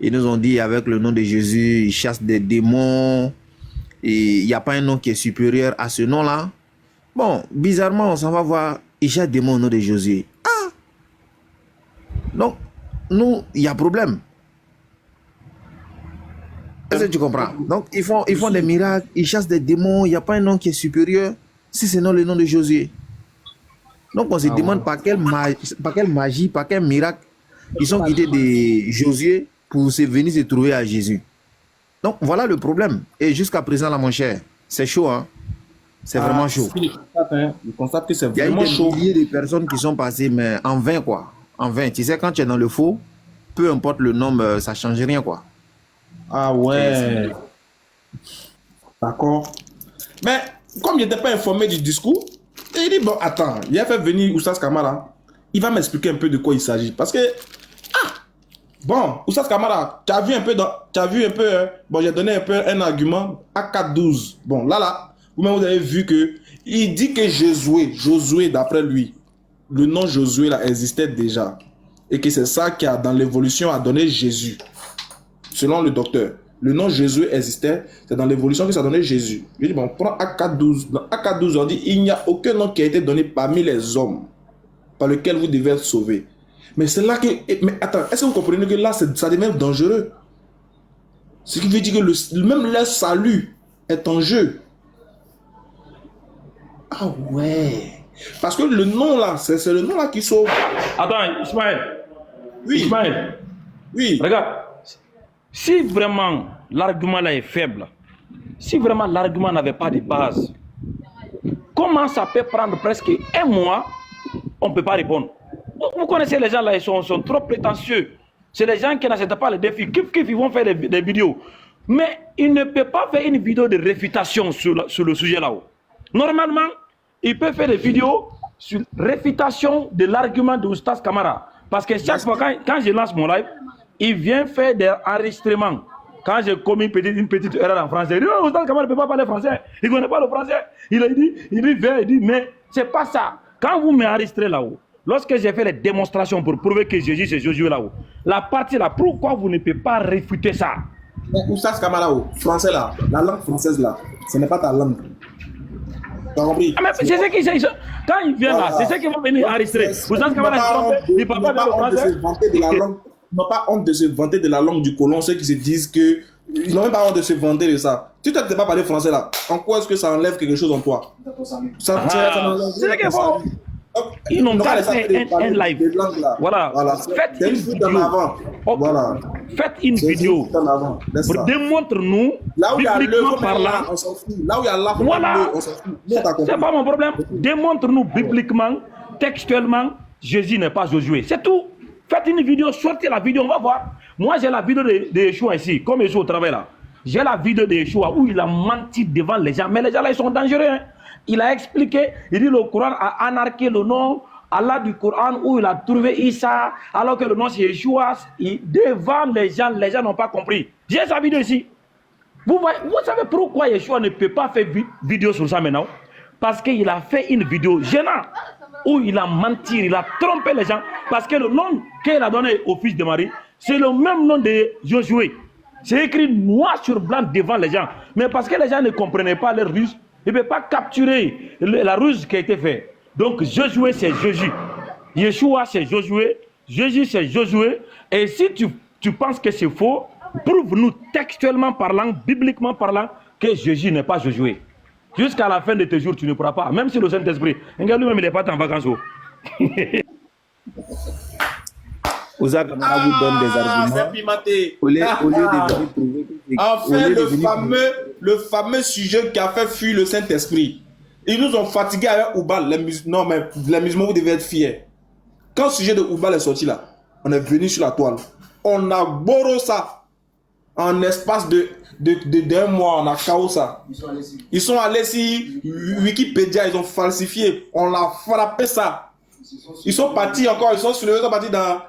ils nous ont dit avec le nom de Jésus, ils chassent des démons. Et il n'y a pas un nom qui est supérieur à ce nom là. Bon, bizarrement, on s'en va voir, ils chassent des démons au nom de Jésus. Ah! Donc, nous, il y a problème. Est-ce que tu comprends? Donc, ils font des miracles, ils chassent des démons, il n'y a pas un nom qui est supérieur, si c'est non le nom de Josué. Donc, on se demande par quelle magie, par quel miracle, ils sont quittés de Josué pour venir se trouver à Jésus. Donc, voilà le problème. Et jusqu'à présent, là, mon cher, c'est chaud, hein? C'est vraiment chaud. Je constate que c'est Il y a eu vraiment des chaud. milliers de personnes qui sont passées, mais en vain, quoi. En vain. Tu sais, quand tu es dans le faux, peu importe le nombre, ça ne change rien, quoi. Ah ouais. D'accord. Mais comme il n'était pas informé du discours, il dit, bon, attends, il a fait venir Oustaz Kamara. Il va m'expliquer un peu de quoi il s'agit. Parce que, bon, Oustaz Kamara, tu as vu un peu, bon, j'ai donné un peu un argument à 4-12. Bon, là, vous-même, vous avez vu que il dit que Josué, d'après lui, le nom Josué, là, existait déjà. Et que c'est ça qui a, dans l'évolution, a donné Jésus. Selon le docteur, le nom Jésus existait, c'est dans l'évolution que ça donnait Jésus. Je dis, bon, prends Acte 12. Dans Acte 12, on dit, il n'y a aucun nom qui a été donné parmi les hommes par lequel vous devez être sauvés. Mais c'est là que... Mais attends, est-ce que vous comprenez que là, ça devient dangereux? Ce qui veut dire que même leur salut est en jeu. Ah ouais. Parce que le nom là, c'est le nom là qui sauve. Attends, Ismaël. Oui. Ismaël. Oui. Regarde. Si vraiment l'argument là est faible, si vraiment l'argument n'avait pas de base, comment ça peut prendre presque un mois, on ne peut pas répondre? Vous connaissez les gens là, ils sont trop prétentieux. C'est les gens qui n'acceptent pas les défis. Ils vont faire des vidéos. Mais ils ne peuvent pas faire une vidéo de réfutation sur le sujet là-haut. Normalement, ils peuvent faire des vidéos sur réfutation de l'argument de Oustaz Camara. Parce que chaque fois, quand je lance mon live, il vient faire des enregistrements. Quand j'ai commis une petite erreur en français, il dit, oh, Oustaz Camara ne peut pas parler français. Il ne connaît pas le français. Il dit, mais c'est pas ça. Quand vous m'enregistrez là-haut, lorsque j'ai fait les démonstrations pour prouver que Jésus c'est Josué là-haut, la partie là, pourquoi vous ne pouvez pas réfuter ça? Oustaz Camara, français là, la langue française là, ce n'est pas ta langue. T'as compris? Ah, mais c'est ce qu'ils quand ils viennent là, c'est ce qu'ils vont venir enregistrer. Oustaz Camara, il ne parle pas le français. Ils n'ont pas honte de se vanter de la langue du colon, ceux qui se disent que... Ils n'ont même pas honte de se vanter de ça. Tu ne t'es pas parlé français là, en quoi est-ce que ça enlève quelque chose en toi? C'est ce qu'ils font. Ils n'ont pas fait un live. Voilà. Faites une vidéo. Voilà. Faites une vidéo. Démontre-nous, bibliquement parlant. Là où il y a l'arbre, voilà. on s'en fout. C'est pas mon problème. Démontre-nous bibliquement, textuellement, Jésus n'est pas Josué. C'est tout. Faites une vidéo, sortez la vidéo, on va voir. Moi, j'ai la vidéo de Yeshua ici, comme Yeshua au travail là. J'ai la vidéo de Yeshua où il a menti devant les gens. Mais les gens là, ils sont dangereux. Hein. Il a expliqué, il dit le Coran a anarqué le nom Allah du Coran où il a trouvé Issa, alors que le nom c'est Yeshua. Devant les gens n'ont pas compris. J'ai sa vidéo ici. Vous savez pourquoi Yeshua ne peut pas faire vidéo sur ça maintenant? Parce qu'il a fait une vidéo gênante où il a menti, il a trompé les gens. Parce que le nom qu'il a donné au fils de Marie, c'est le même nom de Josué. C'est écrit noir sur blanc devant les gens. Mais parce que les gens ne comprenaient pas leur ruse, ils ne peuvent pas capturer la ruse qui a été faite. Donc Josué c'est Jésus. Yeshua c'est Josué. Jésus c'est Josué. Et si tu penses que c'est faux, prouve-nous textuellement parlant, bibliquement parlant, que Jésus n'est pas Josué. Jusqu'à la fin de tes jours, tu ne pourras pas. Même si le Saint-Esprit, regarde lui-même, il n'est pas en vacances. Oustaz Camara vous donne des arguments. Au lieu de venir prouver que Enfin, le fameux sujet qui a fait fuir le Saint-Esprit. Ils nous ont fatigués avec Oubal. Non, mais les musulmans, vous devez être fiers. Quand le sujet de Oubal est sorti là, on est venu sur la toile. On a borré ça. En espace d'un mois, on a chaos ça. Ils sont allés sur Wikipédia, ils ont falsifié. On a frappé ça. Ils sont partis encore, ils sont partis dans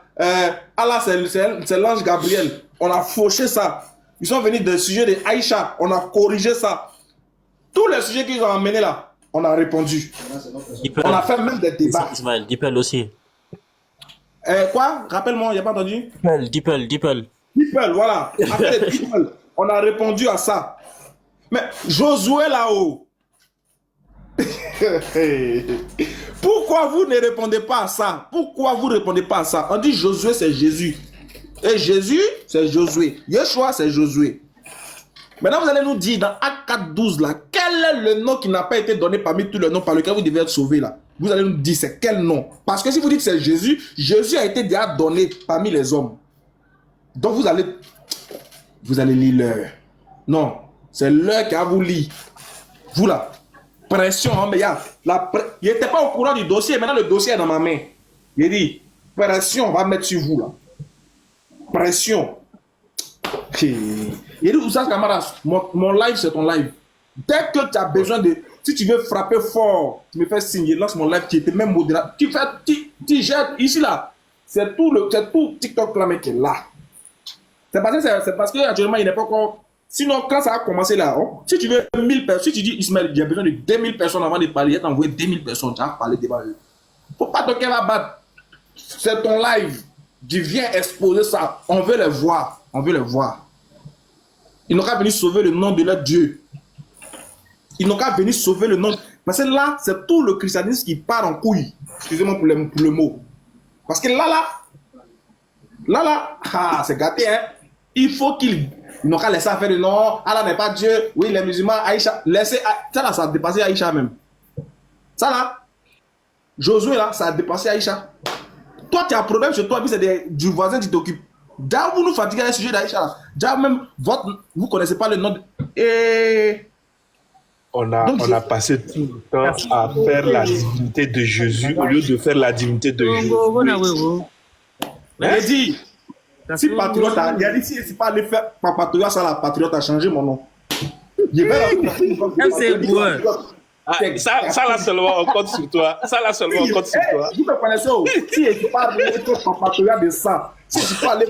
Allah, c'est l'ange Gabriel. On a fauché ça. Ils sont venus des sujets de Aïcha. On a corrigé ça. Tous les sujets qu'ils ont amenés là, on a répondu. On a fait même des débats. Ismaël, Dipel aussi. Quoi? Rappelle-moi, il n'y a pas entendu? Dipel. Dipel, voilà. Après Dipel, on a répondu à ça. Mais Josué là-haut. Pourquoi vous ne répondez pas à ça? Pourquoi vous ne répondez pas à ça? On dit Josué, c'est Jésus. Et Jésus, c'est Josué. Yeshua, c'est Josué. Maintenant, vous allez nous dire dans Acte 4:12 là, quel est le nom qui n'a pas été donné parmi tous les noms par lesquels vous devez être sauvé là? Vous allez nous dire c'est quel nom? Parce que si vous dites que c'est Jésus, Jésus a été déjà donné parmi les hommes. Donc vous allez lire l'heure. Non, c'est l'heure qui a vous lire. Vous là, pression, hein, mais il n'était pas au courant du dossier, maintenant le dossier est dans ma main. Il dit, pression, on va mettre sur vous là. Pression. Il dit, Oussas Kamara, mon live c'est ton live. Dès que tu as besoin de... Si tu veux frapper fort, tu me fais signe, lance mon live qui était même modérateur. Tu jettes ici là. C'est tout TikTok là, mec, qui est là. C'est parce que actuellement il n'est pas encore... Sinon, quand ça a commencé là, si tu veux 1000 personnes, si tu dis Ismaël, il y a besoin de 2000 personnes avant de parler, il va t'envoyer 2000 personnes, tu vas parler devant eux. Faut pas toquer la batte. C'est ton live. Tu viens exposer ça. On veut les voir. On veut les voir. Ils n'ont qu'à venir sauver le nom de leur Dieu. Ils n'ont qu'à venir sauver le nom. Parce que là, c'est tout le christianisme qui part en couille. Excusez-moi pour le mot. Parce que là, c'est gâté, hein. Il faut qu'ils n'ont qu'à laisser faire le nom. Allah n'est pas Dieu. Oui, les musulmans, Aïcha. Ça là, ça a dépassé Aïcha même. Ça là, Josué là, ça a dépassé Aïcha. Toi, tu as un problème chez toi, puis c'est du voisin qui t'occupe. Déjà, vous nous fatiguez le sujet d'Aïcha là. Déjà, même, vous ne connaissez pas le nom de... On a passé tout le temps à faire la divinité de Jésus au lieu de faire la divinité de Jésus. Mais dit, si patriote a... Il a dit, si c'est pas aller faire patriote, ça la patriote a changé mon nom. Je vais ça là seulement on compte sur toi. Ça là seulement on compte sur toi. Vous me connaissez où? Si je ne pas être patriote de ça, si je ne pas aller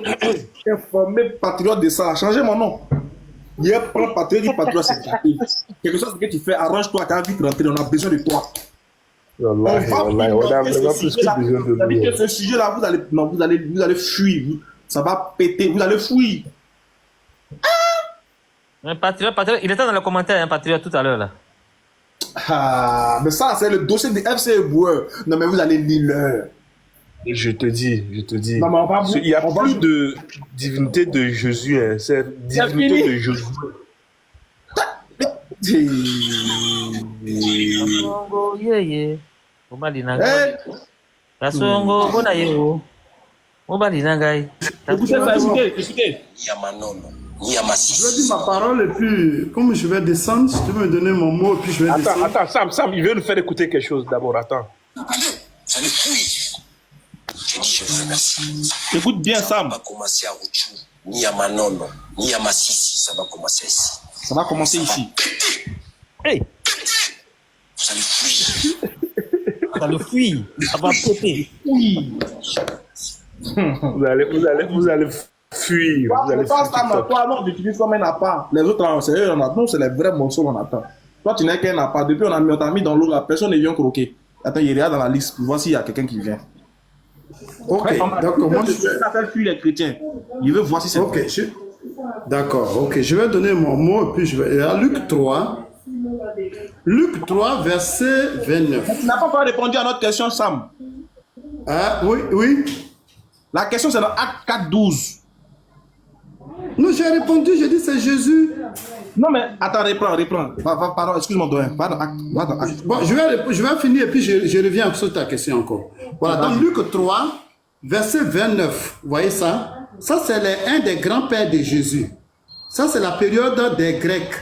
informer patriote de ça, changer mon nom. Il prend patriote, dit patriote, c'est quelque chose que tu fais, arrange-toi, tu as envie de rentrer, on a besoin de toi. On a vraiment plus que besoin de lui. Ce sujet-là, vous allez fuir. Ça va péter, vous allez fuir. Un patriote, il était dans le commentaire, un patriote tout à l'heure là. Ah, mais ça, c'est le dossier de FC Boueur. Non, mais vous allez lire l'heure. Je te dis. Non, mais il n'y a plus de divinité de Jésus, hein. C'est divinité de Jésus. Écoutez. Je vais dire ma parole et puis, comme je vais descendre, si tu veux me donner mon mot et puis je vais descendre. Attends, Sam, il veut nous faire écouter quelque chose d'abord, attends. Ça le fuit. J'ai dit, je vous remercie. Écoute bien, Sam. Ça va commencer à Rouchou, ni à Manono, ni à Massissi. Ça va commencer ici. Ça va commencer ici. Hey! Ça le fuit. Ça le fuit. Ça va péter. Vous allez fuir. Vous allez fuir. Toi, non, tu utilises comme un appât. Les autres, c'est eux, nous, c'est les vrais morceaux qu'on attend. Toi, tu n'es qu'un appât. Depuis, on t'a mis dans l'eau, la personne ne vient croquer. Attends, il regarde dans la liste pour voir s'il y a quelqu'un qui vient. Ok, d'accord. Moi, je vais fuir les chrétiens. Il veut voir si c'est ok. D'accord, ok. Je vais donner mon mot et puis je vais. À Luc 3. Luc 3, verset 29. Tu n'as pas encore répondu à notre question, Sam. Ah, oui. La question, c'est dans Acte 4:12. Non, j'ai répondu, j'ai dit c'est Jésus. Non, mais attends, reprends. Pardon, excuse-moi, Doyen. Bon, je vais finir et puis je reviens sur ta question encore. Voilà, dans Luc 3, verset 29, vous voyez ça? Ça, c'est un des grands-pères de Jésus. Ça, c'est la période des Grecs.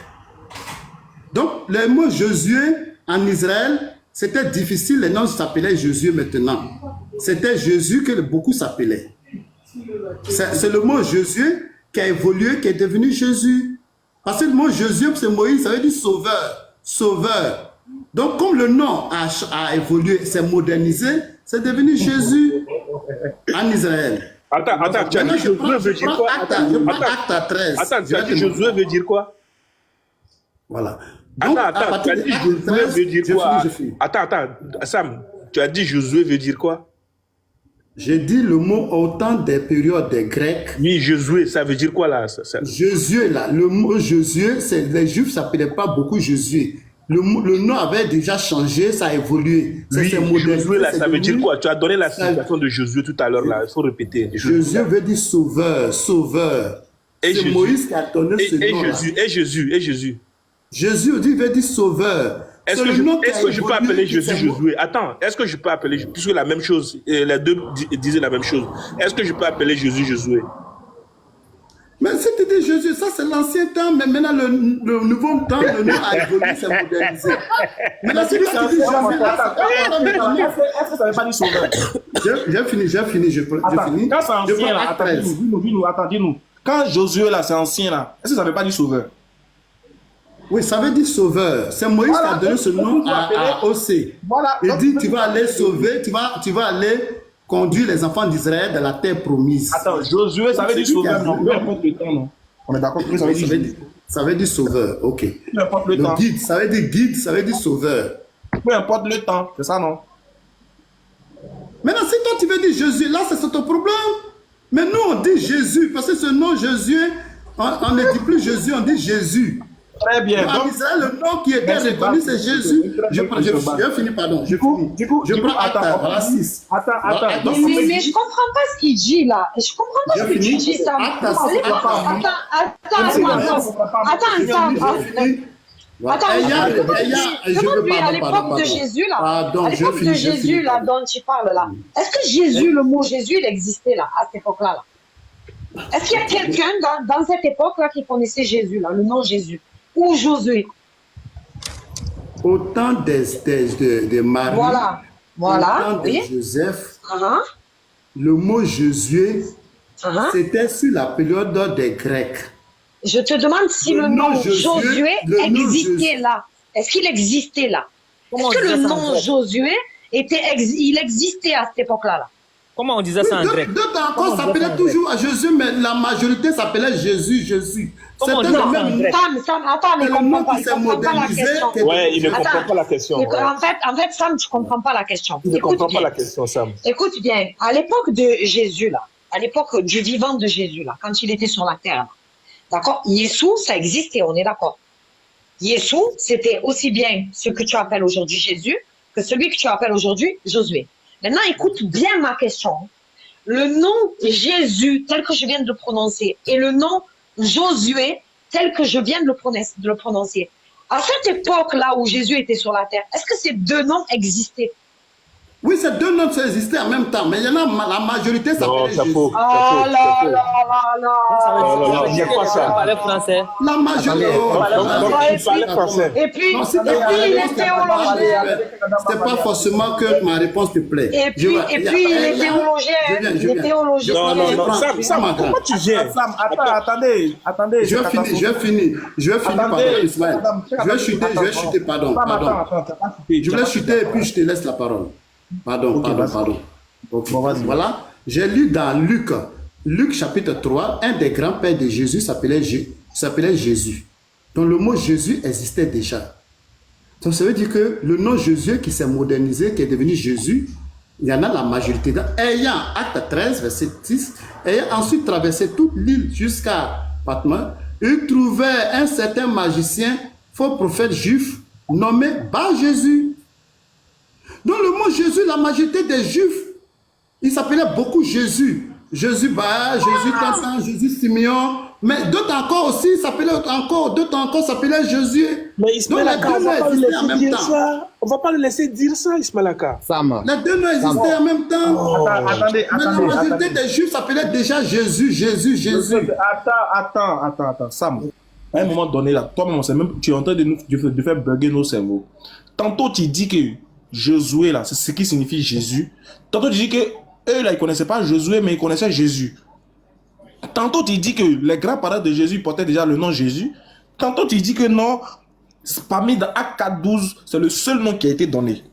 Donc, le mot Josué en Israël, c'était difficile. Les noms s'appelaient Josué maintenant. C'était Jésus que beaucoup s'appelaient. C'est le mot Josué qui a évolué, qui est devenu Jésus. Parce que le mot Josué, c'est Moïse, ça veut dire sauveur. Sauveur. Donc, comme le nom a évolué, s'est modernisé, c'est devenu Jésus en Israël. Attends, tu as dit Josué veut dire quoi? Acte 13. Attends, tu as dit Josué veut dire quoi? Voilà. Donc, attends, tu as dit Josué veut dire quoi? Attends, Sam, tu as dit Josué veut dire quoi? J'ai dit le mot au temps des périodes des Grecs. Oui, Josué, ça veut dire quoi là? Josué, là, le mot Josué, les Juifs ne s'appelaient pas beaucoup Josué. Le nom avait déjà changé, ça a évolué. Oui, Josué, là, ça veut dire quoi? Tu as donné la signification de Josué tout à l'heure, là. Il faut répéter. Josué veut dire sauveur, sauveur. C'est Moïse qui a donné ce nom. Et Jésus. Jésus veut dire sauveur. Est-ce que je peux appeler Jésus Josué? Attends, est-ce que je peux appeler, puisque la même chose, les deux disaient la même chose, est-ce que je peux appeler Jésus Josué? Mais c'était Jésus, ça c'est l'ancien temps, mais maintenant le nouveau temps, le nom a évolué, c'est modernisé. Maintenant, si tu dis Jésus, est-ce que ça veut pas dire sauveur? J'ai fini, je finis. Quand c'est ancien, là, attendez-nous. Quand Josué, là, c'est ancien, là, est-ce que ça veut pas dire sauveur? Oui, ça veut dire sauveur. C'est Moïse qui a donné ce nom à Osée. Voilà. Il dit, tu vas aller sauver, tu vas aller conduire les enfants d'Israël dans la terre promise. Attends, Josué, ça veut dire sauveur, non? Peu importe le temps, non? On est d'accord que ça veut dire ça veut dire sauveur, ok. Peu importe le temps. Guide, ça veut dire guide, ça veut dire sauveur. Peu importe le temps, c'est ça, non? Maintenant, si toi tu veux dire Jésus, là, c'est ton problème. Mais nous, on dit Jésus, parce que ce nom Jésus, on ne dit plus Jésus, on dit Jésus. Très bien. En Israël, le nom qui était reconnu, c'est Jésus. Je finis, pardon. Je prends Attends, voilà 6. Attends. Mais je comprends pas ce qu'il dit là. Je comprends pas ce que tu dis, Sam. Attends. Demande-lui à l'époque de Jésus là. À l'époque de Jésus là, dont tu parles là. Est-ce que Jésus, le mot Jésus, il existait là, à cette époque-là là? Est-ce qu'il y a quelqu'un dans cette époque-là qui connaissait Jésus là, le nom Jésus? Ou Josué. Au temps de Marie, voilà, au temps de Joseph, le mot Josué, c'était sur la période des Grecs. Je te demande si le nom Josué existait là. Est-ce qu'il existait là? Est-ce que le nom Josué existait à cette époque-là là? Comment on disait ça en grec? D'autres encore s'appelaient toujours à Jésus, mais la majorité s'appelait Jésus. C'était le même nom. Sam, attends, mais comprends pas. Il ne comprend pas la question. Ouais, il ne comprend pas la question. En fait, Sam, tu ne comprends pas la question. Tu ne comprends pas la question, Sam. Écoute bien, à l'époque de Jésus, là, à l'époque du vivant de Jésus, là, quand il était sur la terre, d'accord, Yeshua, ça existait, on est d'accord. Yeshua, c'était aussi bien ce que tu appelles aujourd'hui Jésus que celui que tu appelles aujourd'hui Josué. Maintenant, écoute bien ma question. Le nom Jésus, tel que je viens de le prononcer, et le nom Josué, tel que je viens de le prononcer. À cette époque-là où Jésus était sur la terre, est-ce que ces deux noms existaient? Oui, ces deux noms existaient en même temps, mais il y en a, la majorité s'appelait Jésus. Oh là là là il n'y a pas ça. Parlait français. La majorité. Il parlait français. Et puis il est théologien. C'était pas forcément que ma réponse te plaît. Et puis il est théologien. Il est théologien. Non, Sam, comment tu viens? Sam, attendez. Je finis, pardon, Ismaël. Je vais chuter, pardon. Je vais chuter et puis je te laisse la parole. Pardon. Okay. Voilà. J'ai lu dans Luc chapitre 3, un des grands-pères de Jésus s'appelait Jésus. Donc le mot Jésus existait déjà. Donc ça veut dire que le nom Jésus qui s'est modernisé, qui est devenu Jésus, il y en a la majorité. Ayant, acte 13, verset 6, ayant ensuite traversé toute l'île jusqu'à Patmos, il trouvait un certain magicien, faux prophète juif, nommé Bar-Jésus. Donc le mot Jésus, la majorité des Juifs, il s'appelait beaucoup Jésus. Jésus Bar, Jésus Tantan, Jésus Simeon, Mais d'autres encore aussi s'appelaient Jésus. Mais Ismaël Aka, on va pas le laisser dire ça. On va pas le laisser dire ça, Ismaël Aka. Sam. Les deux noms existaient en même temps. Attendez. Mais la majorité des Juifs s'appelaient déjà Jésus. Attends. Sam, à un moment donné, là, toi-même, tu es en train de faire bugger nos cerveaux. Tantôt, tu dis que Josué, là, c'est ce qui signifie Jésus. Tantôt, tu dis que eux, là, ils connaissaient pas Josué, mais ils connaissaient Jésus. Tantôt, tu dis que les grands-parents de Jésus portaient déjà le nom Jésus. Tantôt, tu dis que non, parmi dans Acte 4:12, c'est le seul nom qui a été donné.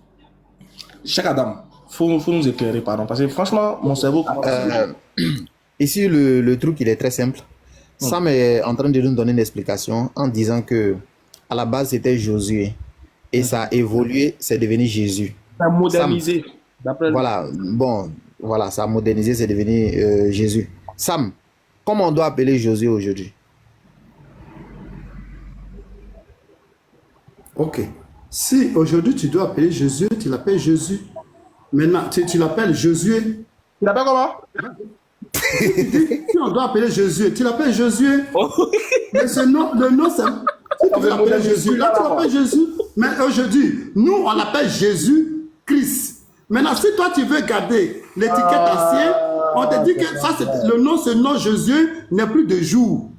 Cheikh Adam, faut nous éclairer, pardon, parce que franchement, mon cerveau... Ici, le truc, il est très simple. Sam est en train de nous donner une explication en disant que à la base, c'était Josué. Et ça a évolué, c'est devenu Jésus. Ça a modernisé. Voilà, bon, voilà, ça a modernisé, c'est devenu Jésus. Sam, comment on doit appeler Josué aujourd'hui? Ok. Si aujourd'hui tu dois appeler Jésus, tu l'appelles Jésus. Maintenant, tu l'appelles Josué. Tu l'appelles comment? Si on doit appeler Jésus, tu l'appelles Jésus. Mais le nom, c'est... Si tu veux l'appeler Jésus, là, tu l'appelles Jésus. Mais aujourd'hui, nous, on l'appelle Jésus Christ. Maintenant, si toi, tu veux garder l'étiquette ancienne, on te dit que ça, ce nom Jésus n'est plus de jour.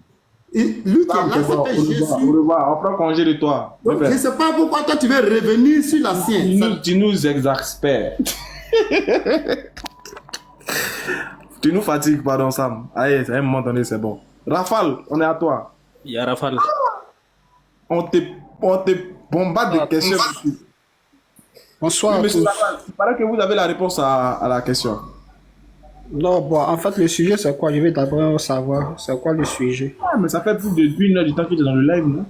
Et lui qui est là s'appelle Jésus. Au revoir, on prend congé de toi. Donc, je ne sais pas pourquoi toi, tu veux revenir sur l'ancien. Tu nous exaspères. Tu nous fatigues, pardon, Sam. Allez, à un moment donné, c'est bon. Rafale, on est à toi. Il y a Rafale. On te bombarde de questions. Bonsoir. Monsieur Rafale, il paraît que vous avez la réponse à la question. Non, bon, en fait, le sujet, c'est quoi? Je vais d'abord savoir, c'est quoi le sujet? Ah, mais ça fait plus de 1 heure du temps que tu es dans le live, non?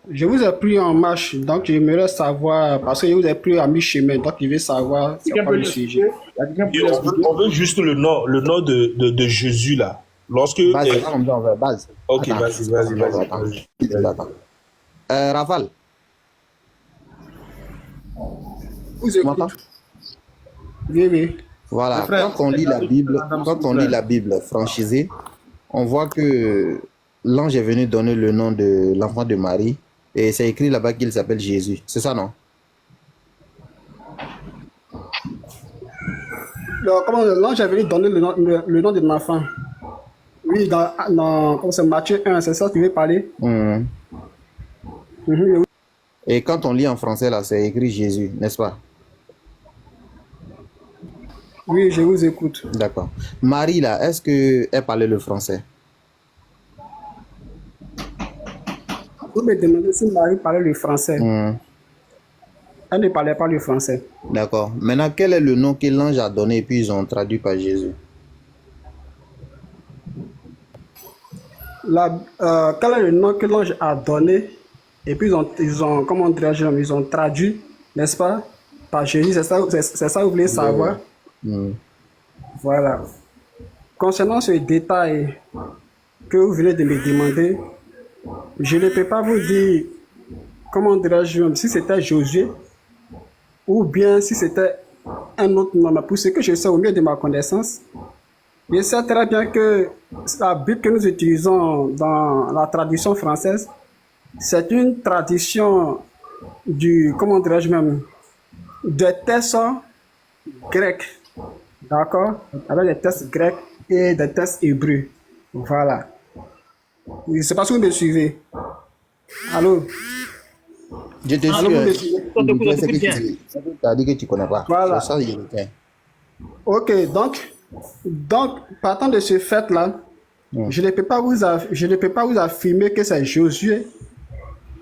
Je vous ai pris en marche, donc j'aimerais savoir, parce que je vous ai pris à mi-chemin, donc je vais savoir c'est quoi le sujet. On veut juste le nom de Jésus, là. Lorsque... Base. Ok, vas-y. Rafale. Vous m'entendez? Oui. Voilà, quand on lit la Bible franchisée, on voit que l'ange est venu donner le nom de l'enfant de Marie et c'est écrit là-bas qu'il s'appelle Jésus. C'est ça, non? Comment l'ange est venu donner le nom de l'enfant? Oui, dans Matthieu 1, c'est ça que tu veux parler? Et quand on lit en français, là, c'est écrit Jésus, n'est-ce pas? Oui, je vous écoute. D'accord. Marie, là, est-ce qu'elle parlait le français? Vous me demandez si Marie parlait le français. Elle ne parlait pas le français. D'accord. Maintenant, quel est le nom que l'ange a donné et puis ils ont traduit par Jésus? Quel est le nom que l'ange a donné et puis ils ont comment dirais-je, ils ont traduit, n'est-ce pas, par Jésus? C'est ça que vous voulez savoir? Voilà. Concernant ce détail que vous venez de me demander, je ne peux pas vous dire, comment dirais-je, si c'était Josué ou bien si c'était un autre nom. Pour ce que je sais au mieux de ma connaissance, je sais très bien que la Bible que nous utilisons dans la traduction française, c'est une tradition comment dirais-je même, des textes grecs. D'accord? Avec des textes grecs et des textes hébreux. Voilà. Je ne sais pas si vous me suivez. Allô? Je te suis. Tu as dit que tu ne connais pas. Voilà. Ok, donc, partant de ce fait-là, je ne peux pas vous affirmer que c'est Josué.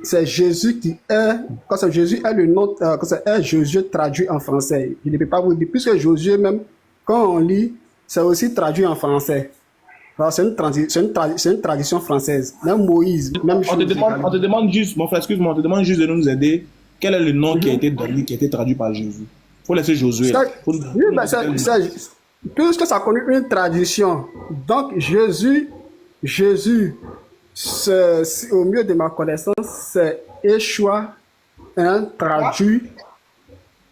C'est Jésus qui est, quand c'est Jésus est le nom, quand c'est Josué traduit en français. Je ne peux pas vous dire, puisque Josué même, quand on lit, c'est aussi traduit en français. C'est une tradition française. Même Moïse, même chose. On te demande juste, mon frère, excuse-moi, on te demande juste de nous aider. Quel est le nom qui a été donné, qui a été traduit par Jésus? Il faut laisser Josué. Puisque ça connaît une tradition. Donc, Jésus, au mieux de ma connaissance, c'est Yeshua, traduit.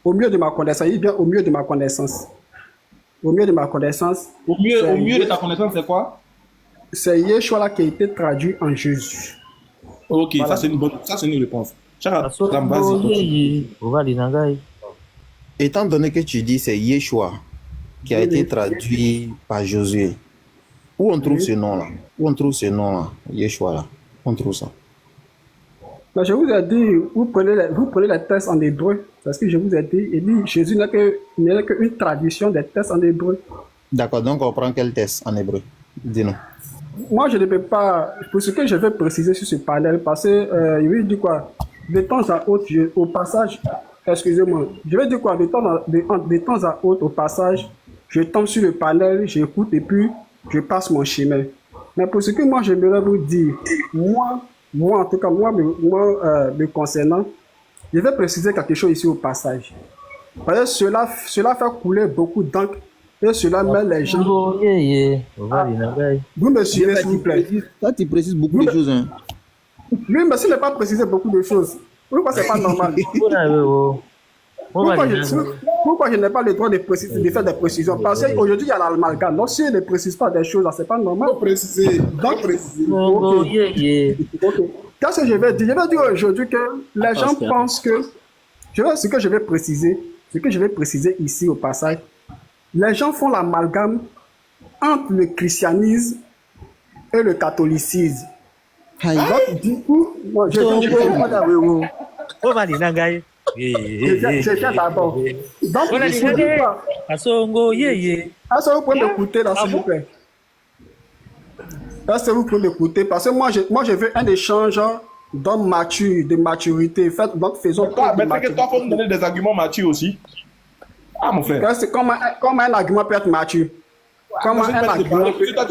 Au mieux de ma connaissance, il vient au mieux de ma connaissance. Au mieux de ma connaissance. Au mieux de ta connaissance, c'est quoi? c'est Yeshua là qui a été traduit en Jésus. Ok, Voilà. ça c'est une réponse. Chara, Aso Ram, vas-y, ngo continue. yeye ovali nangai. Étant donné que tu dis c'est Yeshua qui a été traduit par Josué, où on trouve ce nom-là? Où on trouve ce nom-là, Yeshua là? On trouve ça. Mais je vous ai dit, vous prenez les textes en hébreu. C'est ce que je vous ai dit. Il dit Jésus n'est qu'une traduction des textes en hébreu. D'accord, donc on prend quel texte en hébreu? Dis-nous. Moi, je ne peux pas. Pour ce que je vais préciser sur ce panel, parce que il veut dire quoi? De temps à autre, au passage, excusez-moi, je vais dire quoi? De temps à autre, au passage, je tombe sur le panel, j'écoute et puis je passe mon chemin. Mais pour ce que moi, j'aimerais vous dire, moi en tout cas, me concernant, je vais préciser quelque chose ici au passage. Parce que cela fait couler beaucoup d'encre et cela met les gens. Ngo yeye ovali nangai. Vous me suivez, s'il vous plaît. Là, tu précises beaucoup de choses. Hein. Oui, mais s'il n'est pas précisé beaucoup de choses, pourquoi c'est pas normal? Pourquoi je n'ai pas le droit de faire des précisions? Parce qu'aujourd'hui, il y a l'amalgame. Donc, si je ne précise pas des choses, c'est pas normal. Préciser. Donc, préciser. Ngo yeye. Ok. Qu'est-ce que je vais dire? Je vais dire aujourd'hui que les gens pensent que. Ce que je vais préciser ici au passage, les gens font l'amalgame entre le christianisme et le catholicisme. Donc, du coup, moi, je Ovali nangai. viens d'abord. Donc, Ovali je dis nangai. quoi? Aso ngo yeye. Est-ce que vous pouvez m'écouter là, s'il vous plaît? Est-ce que vous pouvez m'écouter? Parce que moi, je veux un échange d'hommes matures, de maturité. Donc, faisons preuve de Mais que toi, faut nous donner des arguments matures aussi. Ah, mon frère. Comment un argument peut être mature? Comment un argument peut être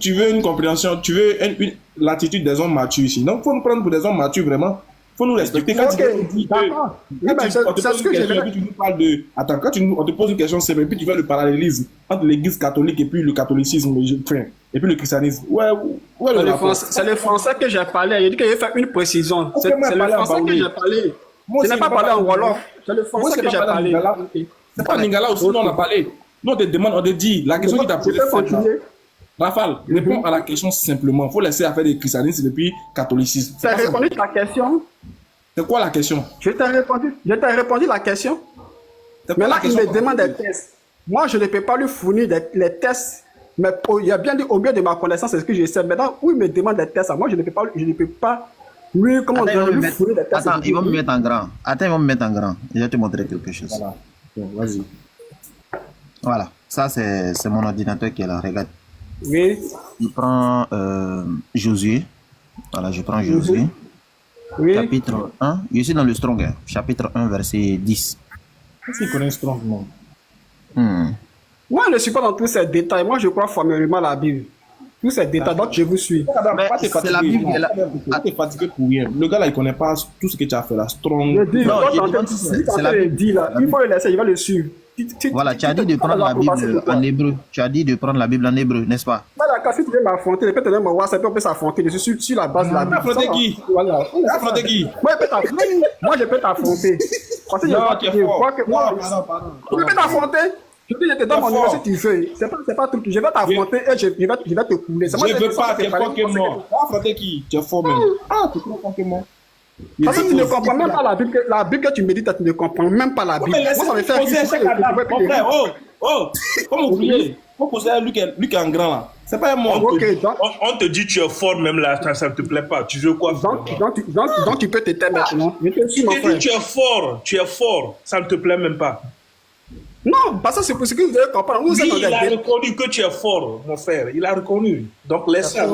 Tu veux une compréhension, tu veux l'attitude des hommes matures ici. Donc, il faut nous prendre pour des hommes matures, vraiment. Il faut nous respecter. Quand tu dis on te pose une question, puis tu nous parles de... Attends, on te pose une question, c'est puis tu fais le parallélisme entre l'église catholique et puis le catholicisme, et puis le christianisme. C'est le français que j'ai parlé. Il dit qu'il a fait une précision. C'est le français que j'ai parlé. Je n'ai pas parlé en Wolof. C'est le français que j'ai parlé. C'est pas en Lingala aussi, nous on a parlé. Nous on te demande, on te dit, la question qui t'a posée. Rafale, réponds à la question simplement. Il faut laisser affaire des christianisme et puis catholicisme. Tu as répondu à ta question? C'est quoi la question? Je t'ai répondu la question. Mais là, il me demande des tests. Moi, je ne peux pas lui fournir les tests. Mais il a bien dit au mieux de ma connaissance, c'est ce que je sais. Maintenant, où il me demande des tests, moi, je ne peux pas lui, fournir des tests. Attends, ils vont me mettre en grand. Attends, ils vont me mettre en grand. Je vais te montrer quelque chose. Voilà. Vas-y. Voilà. Ça, c'est mon ordinateur qui est là. Regarde. Oui. Je prends Josué. Voilà, je prends Josué. Oui. Chapitre 1. Je suis dans le Strong. Hein. Chapitre 1, verset 10. Qu'est-ce qu'il connaît Strong, non? Moi, je ne suis pas dans tous ces détails. Moi, je crois formellement la Bible. Tous ces détails, donc je vous suis. C'est la Bible qui est là. T'es fatigué pour rien. Le gars là, il connaît pas tout ce que tu as fait là. Strong. C'est la Bible. Il faut le laisser, il va le suivre. Voilà, tu as dit de prendre la Bible en hébreu. Tu as dit de prendre la Bible en hébreu, n'est-ce pas? Voilà, si tu veux m'affronter, peut-être me voir, ça peut s'affronter. Je suis sur la base de la Bible. Affronter qui? Voilà. Affronter qui? Moi, je peux t'affronter. Parce que je vois que moi, je peux t'affronter. Je te donne mon numéro si tu veux. C'est pas tout. Je vais t'affronter et je vais te couler. Je veux pas, tu es fort que moi. Affronter qui? Tu es fort même. Ah, tu es plus fort que moi. Parce que tu ne comprends même pas la Bible. La Bible que tu médites, tu ne comprends même pas la Bible. Moi, ça me fait mon frère, comment oublier? Faut poser à Luc en grand là. C'est pas un mot. On te dit tu es fort même là, ça ne te plaît pas. Tu veux quoi? Donc tu peux te taire maintenant. Tu dis tu es fort, ça ne te plaît même pas. Non, parce que c'est pour ce que vous devez comprendre. Oui, il a reconnu que tu es fort, mon frère. Il a reconnu. Donc laisse ça.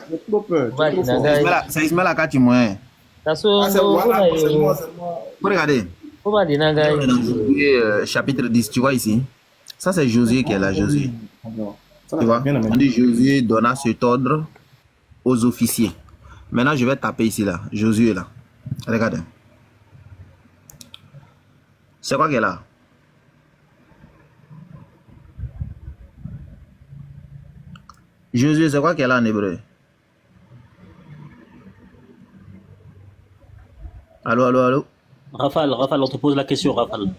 J'ai trop peur. C'est Ismaël Akati moyen. C'est moi. Regardez. Chapitre 10, tu vois ici. Ça, c'est Josué qui est là, Josué. Tu vois? On dit Josué donna cet ordre aux officiers. Maintenant, je vais taper ici, là. Josué, là. Regardez. C'est quoi qui est là? Josué, c'est quoi qu'elle a en hébreu? Allô? Rafale, on te pose la question, Rafale.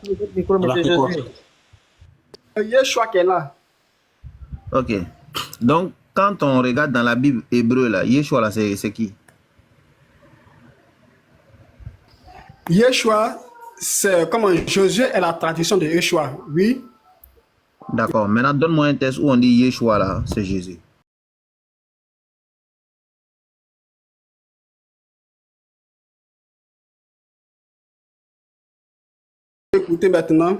Yeshua qui est là. Ok. Donc, quand on regarde dans la Bible hébreu, là, Yeshua, là, c'est qui? Yeshua, c'est comment Josué est la tradition de Yeshua, oui. D'accord. Maintenant, donne-moi un texte où on dit Yeshua, là, c'est Jésus. Écoutez maintenant.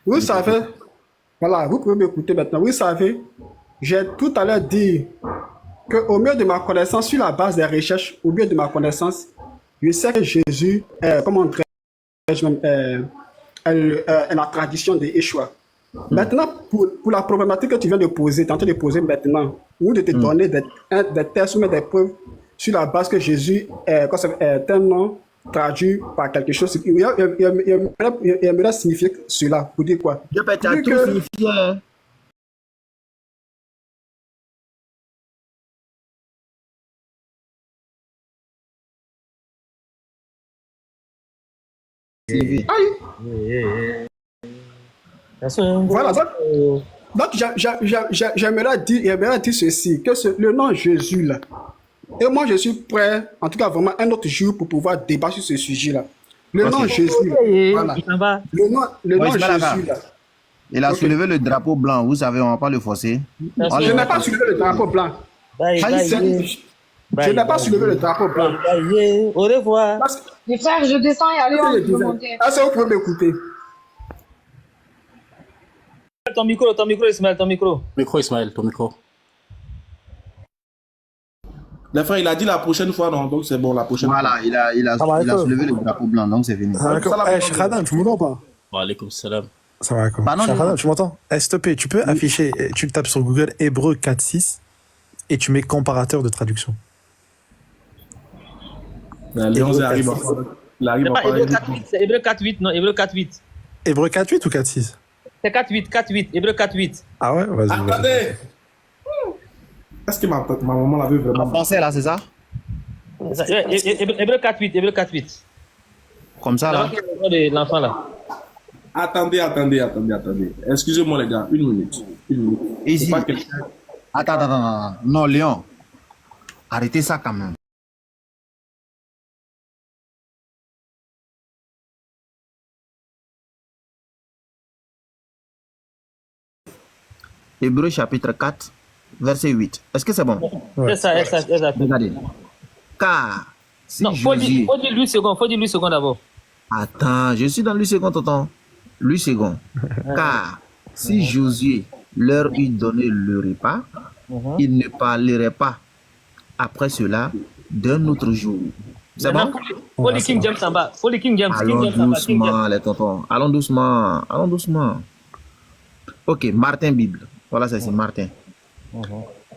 Vous savez, voilà, vous pouvez m'écouter maintenant. Vous savez, j'ai tout à l'heure dit qu'au mieux de ma connaissance, sur la base des recherches, au mieux de ma connaissance, je sais que Jésus est, comment dirais-je même, est la tradition de Yeshua. Maintenant, pour la problématique que tu viens de poser, tu es en train de poser maintenant, ou de te donner des tests ou des preuves sur la base que Jésus est un nom traduit par quelque chose. Il aimerait signifier cela. Pour dire quoi? Je peux t'as tout signifié. Hein. Voilà, donc j'aimerais dire ceci, que le nom Jésus là, et moi je suis prêt, en tout cas vraiment un autre jour pour pouvoir débattre sur ce sujet là. Le nom Jésus, voilà. Le nom Jésus là. Il a soulevé le drapeau blanc, vous savez, on ne va pas le forcer. Je n'ai pas soulevé le drapeau blanc. Je n'ai pas soulevé le drapeau blanc. Au revoir. Les frères, je descends et allez, on peut monter. Ah, ça, vous pouvez m'écouter. Ton micro, Ismaël, ton micro. Micro, Ismaël, ton micro. Les frères, il a dit la prochaine fois, non, donc c'est bon, la prochaine fois. Voilà, il a soulevé le drapeau blanc, donc c'est fini. Cheikh Adam, tu m'entends pas? Wa alaykoum salam. Ça va, quoi. Cheikh Adam, tu m'entends? S'il te plaît, tu peux afficher, tu tapes sur Google Hébreu 4.6 et tu mets comparateur de traduction. Léon arrive. C'est Hébreu 4.8, non? Hébreu 4.8. Hébreu 4.8 ou 4.6? C'est 4.8, Hébreu 4.8. Ah ouais, vas-y. Attendez! Est-ce que ma maman l'avait vraiment? En français, là, c'est ça? Hébreu 4.8. Comme ça, là? L'enfant, là. Attendez. Excusez-moi, les gars, une minute. Ici. Attends. Non, Léon. Arrêtez ça quand même. Hébreu chapitre 4, verset 8. Est-ce que c'est bon? Ouais. C'est ça. Regardez. Car si non, faut dire lui second d'abord. Attends, je suis dans lui second, tonton. Lui second. Car si Josué leur eût donné le repas, il ne parlerait pas après cela d'un autre jour. C'est bon? Faut les King James en bas. Allons doucement, les tontons. Allons doucement. Ok, Martin Bible. Voilà, c'est Martin.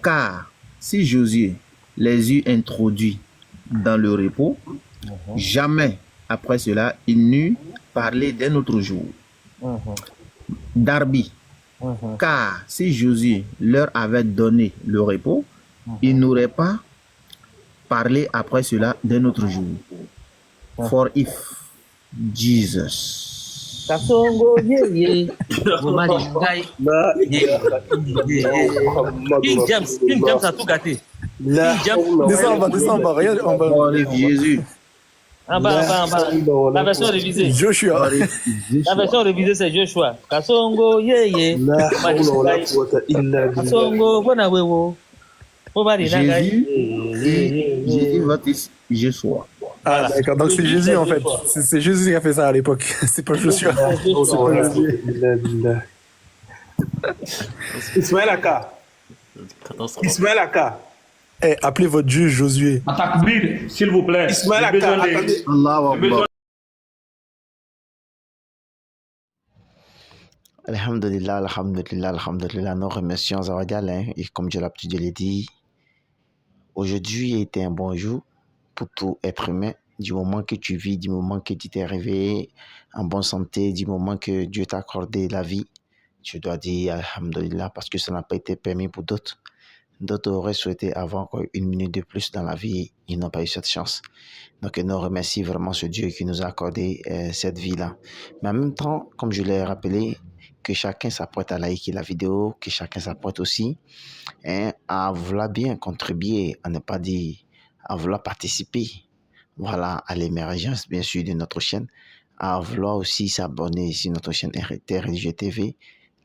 Car si Josué les eut introduits dans le repos, jamais après cela il n'eut parlé d'un autre jour. Darby. Car si Josué leur avait donné le repos, il n'aurait pas parlé après cela d'un autre jour. For if Jesus. King James a tout gâté. Descends, regarde en bas. Jésus. En bas. La version révisée. Joshua. La version révisée, c'est Joshua. Kasongo, Kasongo, bona wewo. Jésus baptiste Joshua. Ah d'accord, donc c'est Jésus en fait. C'est Jésus qui a fait ça à l'époque. C'est pas Joshua. Ismaël Aka. Eh, appelez votre juge Josué. Takbir, s'il vous plaît. Ismaël Aka, attendez. Alhamdulillah. Nous remercions Zawadial, et comme j'ai l'habitude de le dire, aujourd'hui a été un bon jour pour tout être humain. Du moment que tu vis, du moment que tu t'es réveillé en bonne santé, du moment que Dieu t'a accordé la vie, tu dois dire Alhamdulillah, parce que ça n'a pas été permis pour d'autres. D'autres auraient souhaité avoir une minute de plus dans la vie, ils n'ont pas eu cette chance. Donc nous remercions vraiment ce Dieu qui nous a accordé cette vie-là. Mais en même temps, comme je l'ai rappelé, que chacun s'apprête à liker la vidéo, que chacun s'apprête aussi à vouloir bien contribuer, à ne pas dire, à vouloir participer, voilà, à l'émergence, bien sûr, de notre chaîne, à vouloir aussi s'abonner sur notre chaîne RT Religieux TV,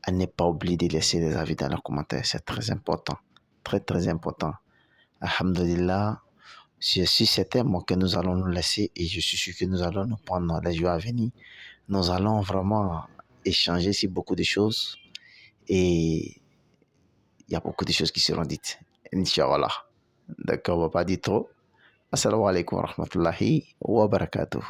à ne pas oublier de laisser des avis dans les commentaires. C'est très important, très, très important. Alhamdulillah, je suis certain que nous allons nous laisser et je suis sûr que nous allons nous prendre les jours à venir. Nous allons vraiment échanger sur beaucoup de choses et il y a beaucoup de choses qui seront dites. Inch'Allah. D'accord, on ne va pas dire trop. Assalamu alaikum wa rahmatullahi wa barakatuh.